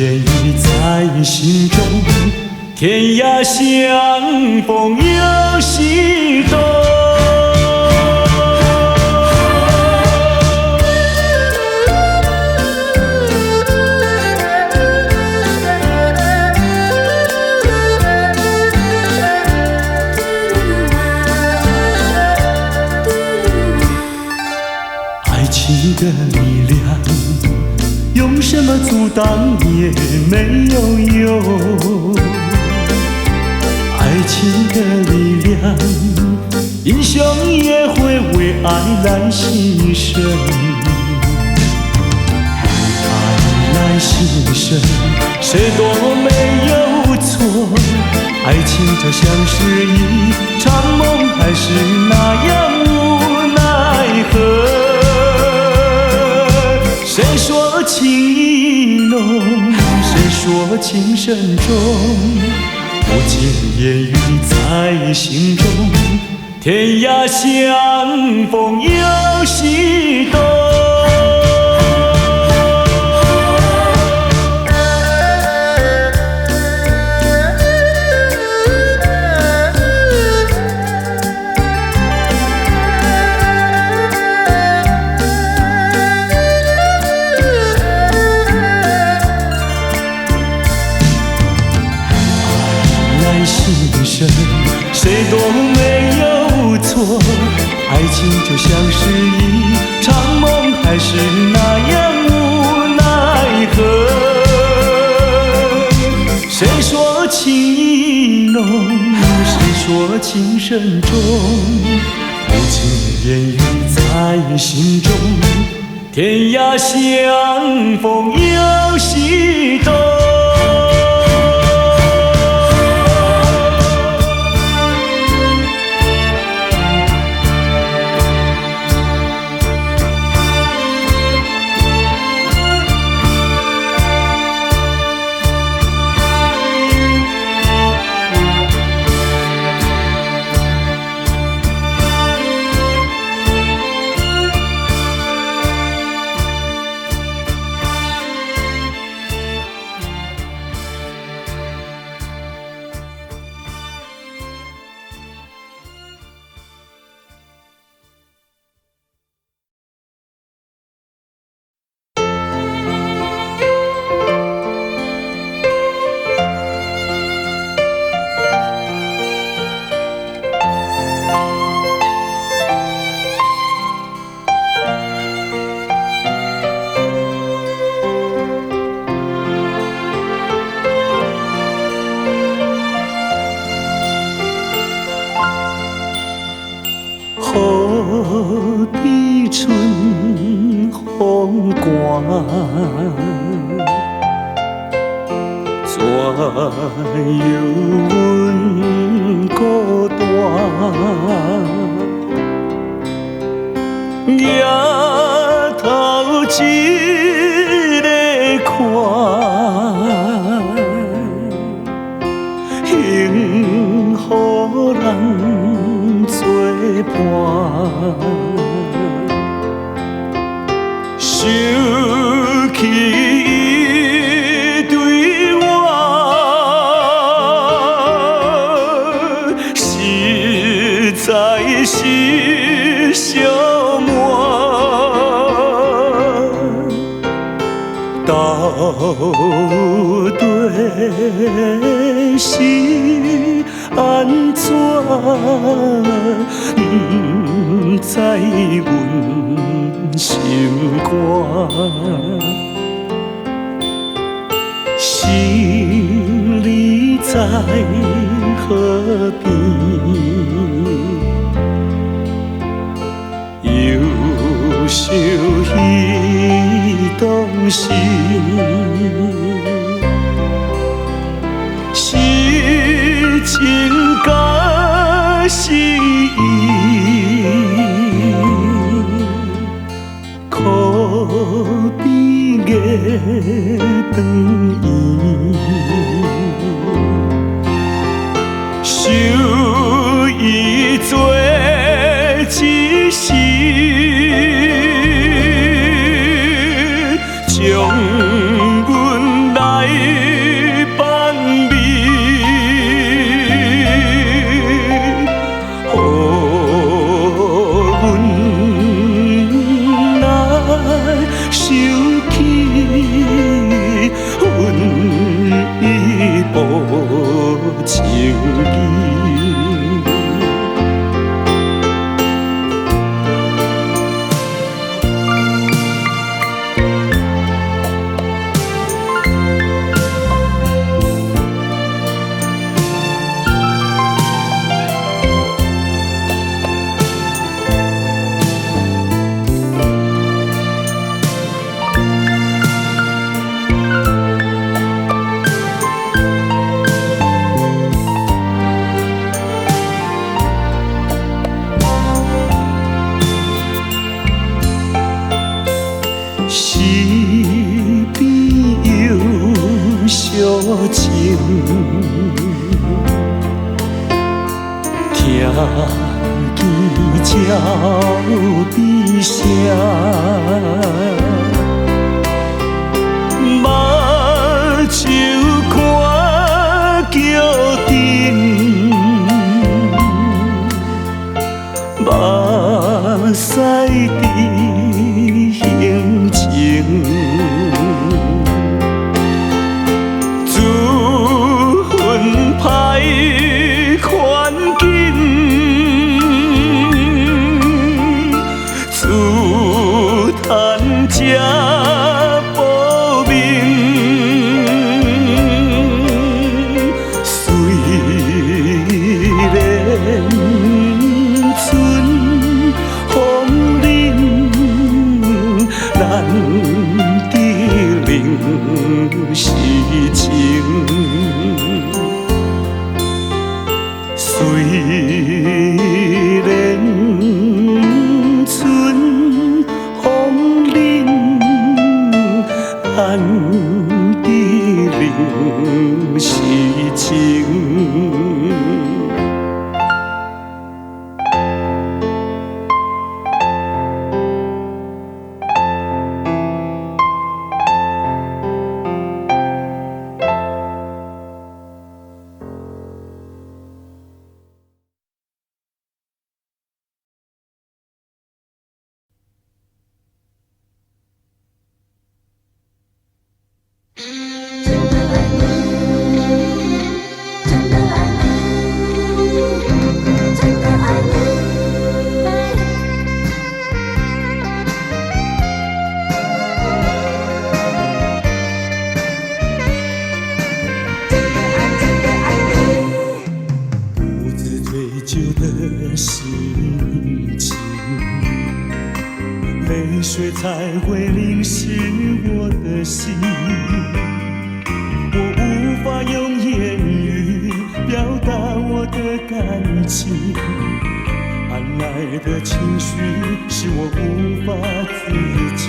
言语在心中。天涯相逢有西东。爱情的力量，用什么阻挡也没有用。爱情的力量，英雄也会为爱来牺牲。为爱来牺牲，谁都没有错。爱情就像是一场梦，还是那样无奈何。谁说情意浓，谁说情深重，不尽言语在心中。天涯相逢有西东。谁都没有错，爱情就像是一场梦，还是那样无奈何。谁说情意浓，谁说情深重，不尽言语在心中。天涯相逢有西东。何必春风寒，怎有阮孤单？夜头一个看，幸予人作伴。想起伊对我，实在是伤满。到底是安怎？不知阮心肝，心里在河边，想彼当时，是情甲是意，可比月长圆。想伊做一世，将阮来放美，予阮来想起阮一部情义。是比友相情，听见鸟悲声，目睭看桥顶，目屎滴行情。自分歹环境，自叹这报命。虽然春风凛，咱的灵是情。虽然春风凛，咱的灵是情。泪水才会淋湿我的心，我无法用言语表达我的感情，按来的情绪使我无法自己，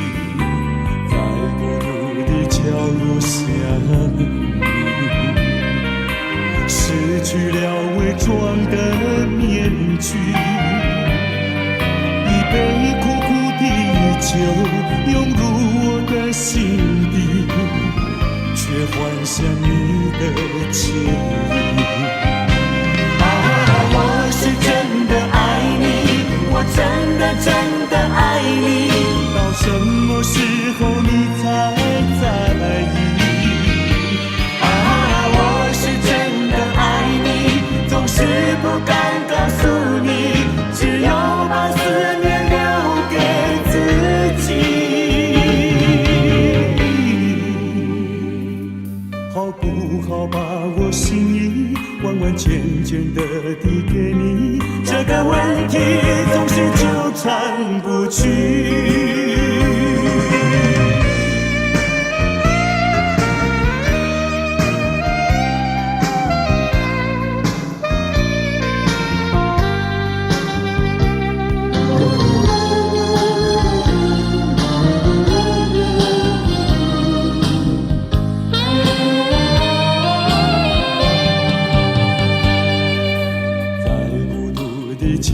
在孤独的角落想你，失去了伪装的面具，一杯苦苦的酒涌入我的心底，却幻想你的歉意。啊，我是真的爱你，我真的真的爱你，到什么时候你才在意？啊，我是真的爱你，总是不敢告诉你，只有把思念留给自己。好不好把我心意完完全全的递给你？这个问题总是纠缠不去。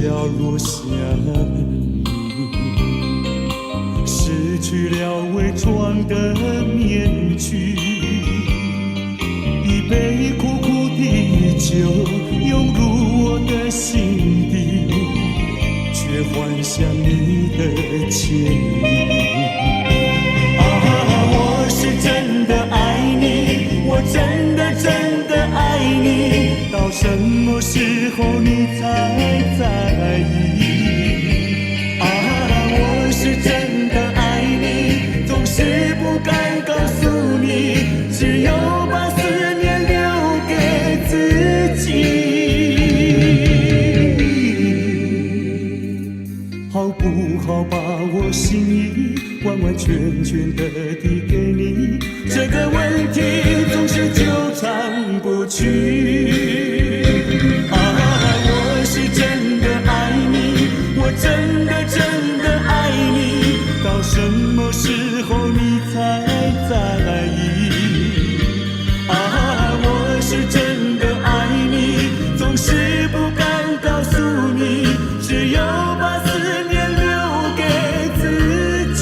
飘落下你，失去了伪装的面具，一杯苦苦的酒涌入我的心底，却幻想你的倩影。我是真的爱你，我真的真的爱你，到什么时候你才在意？我是真的爱你，总是不敢告诉你，只有把思念留给自己。好不好把我心意完完全全的递给你？这个问题总是纠缠不去。我是真的爱你，我真的真的爱你，到什么时候你才在意？我是真的爱你，总是不敢告诉你，只有把思念留给自己。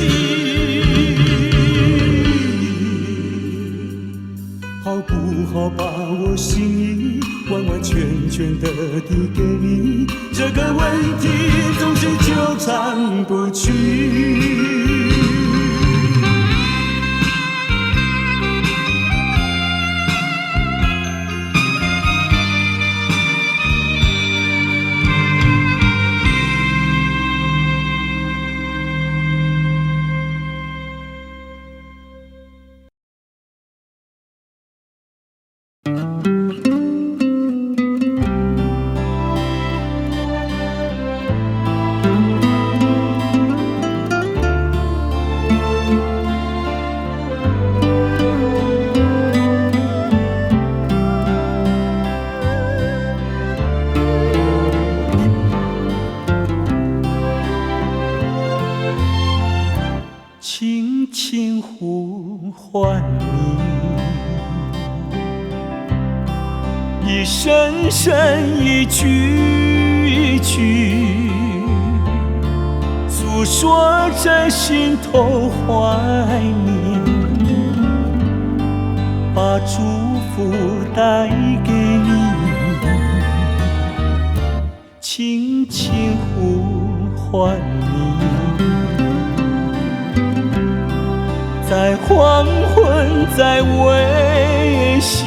好不好把我心意完完全全的递给你？这个问题总是纠缠不去。轻轻呼唤你，一声声一句句，诉说着心头怀念，把祝福带给你，轻轻呼唤你，在黄昏，在微醺，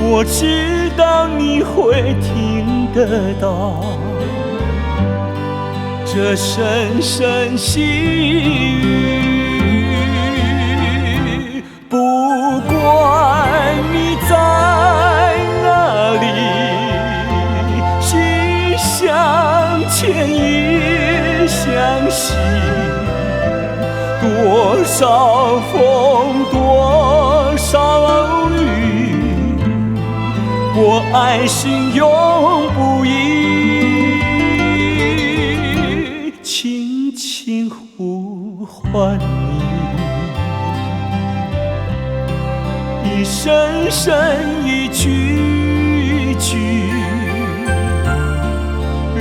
我知道你会听得到这声声细语。不管你在哪里，心相牵，意相惜，多少风，多少雨，我爱心永不移。轻轻呼唤你，一声声一句句，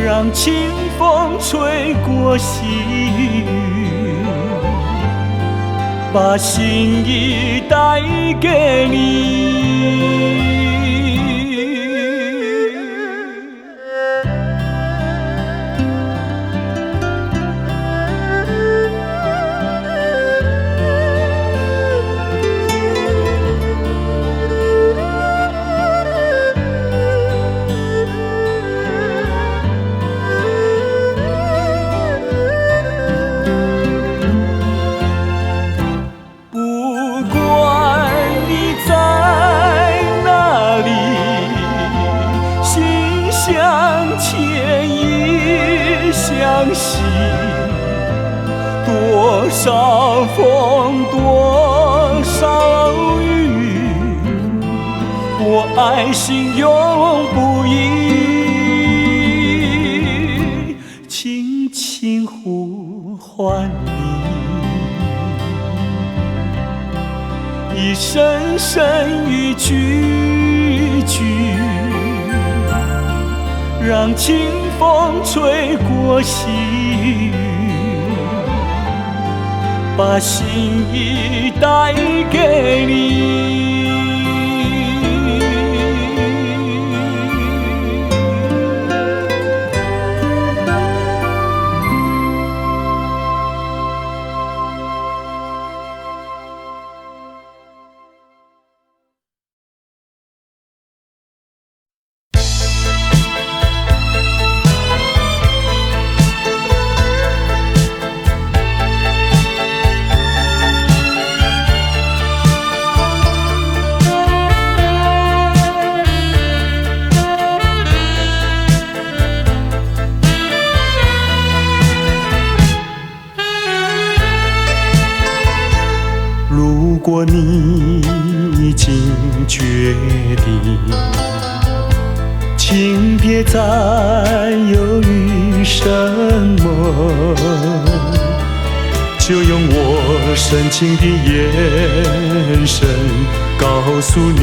让清风吹过细雨，把心意带给你。多少风，多少雨，我爱心永不移。轻轻呼唤你，一声声一句句，让清风吹过细雨，把心意带给你。如果你已经决定，请别再犹豫什么，就用我深情的眼神告诉你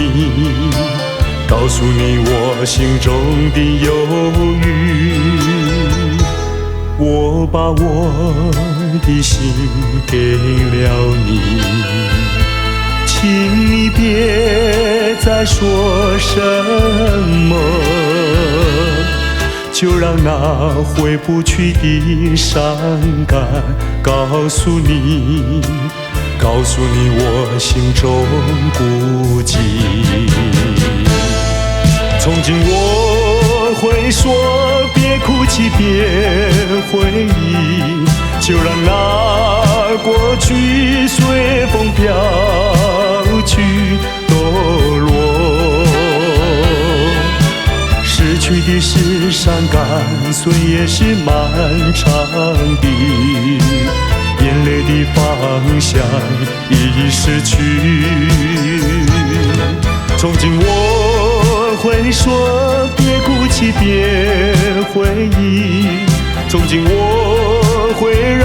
我心中的忧郁。我把我的心给了你，请你别再说什么，就让那回不去的伤感告诉你我心中孤寂。从今我会说别哭泣别回忆，就让那过去随风飘去堕落。失去的是伤感，岁月是漫长的，眼泪的方向已失去。从今我会说别哭泣别回忆，从今我会让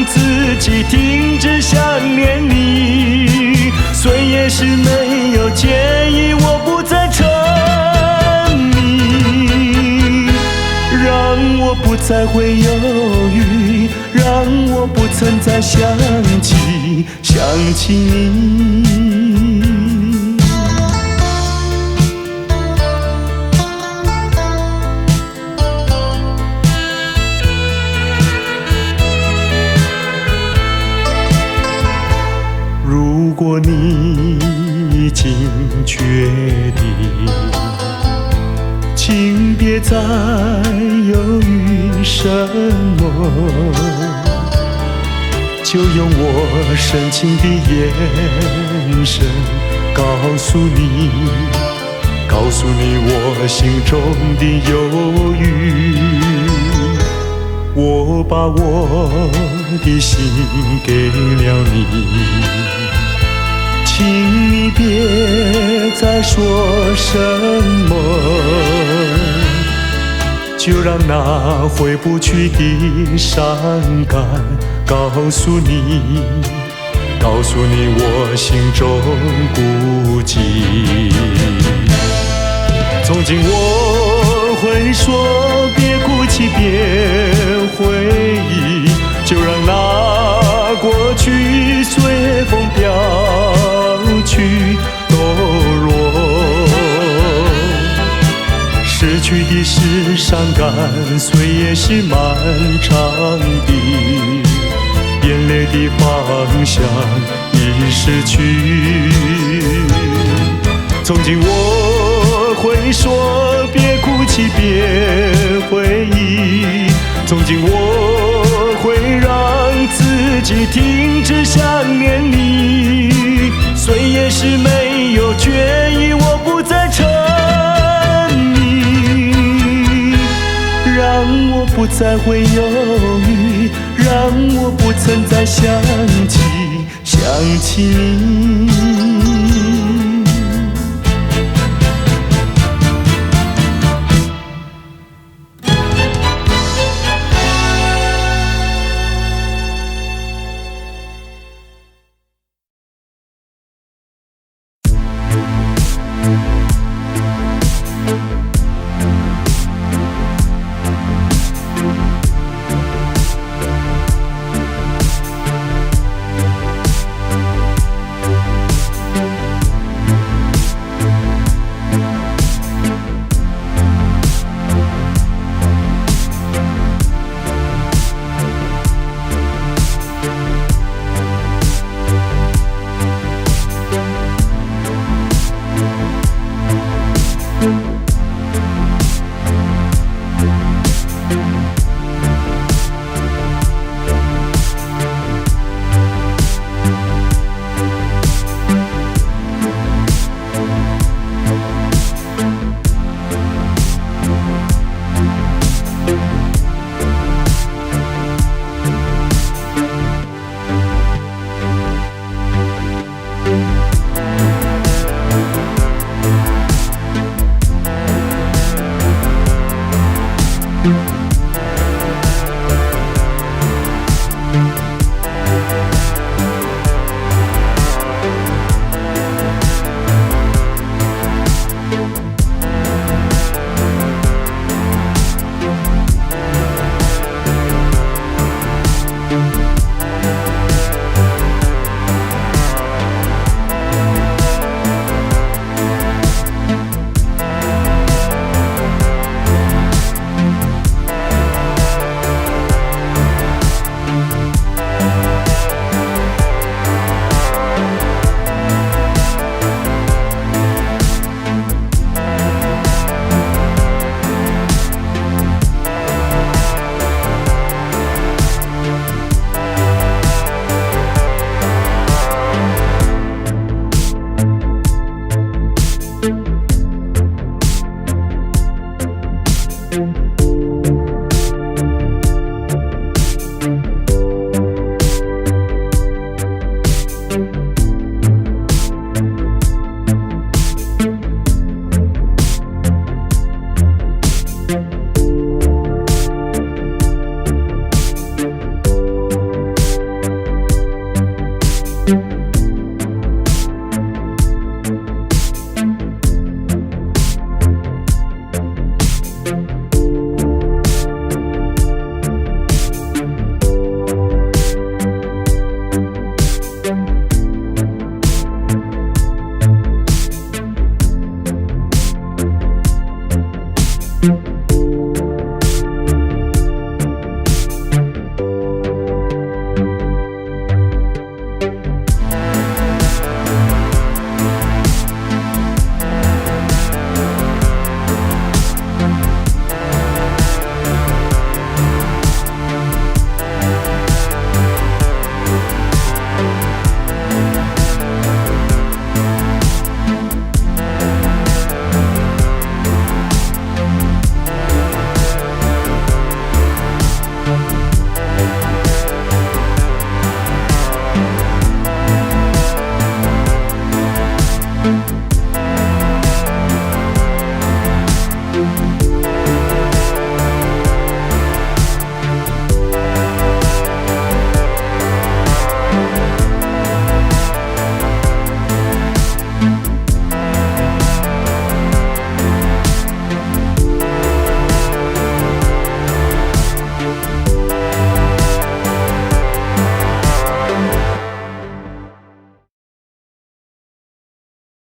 自己停止想念你。岁月是没有建议我不再沉迷，让我不再会犹豫，让我不曾再想起你。如果你已经决定，请别再犹豫什么，就用我深情的眼神告诉你我心中的忧郁。我把我的心给了你，请你别再说什么，就让那回不去的伤感告诉你我心中孤寂。从今我会说别哭泣别回忆，就让那过去随风飘去堕落。失去的是伤感，岁月是漫长的，眼泪的方向已失去。从今我会说别哭泣别回忆，从今我会让自己停止想念你。岁月是没有决议我不再沉迷，让我不再会犹豫，让我不曾再想起你。见。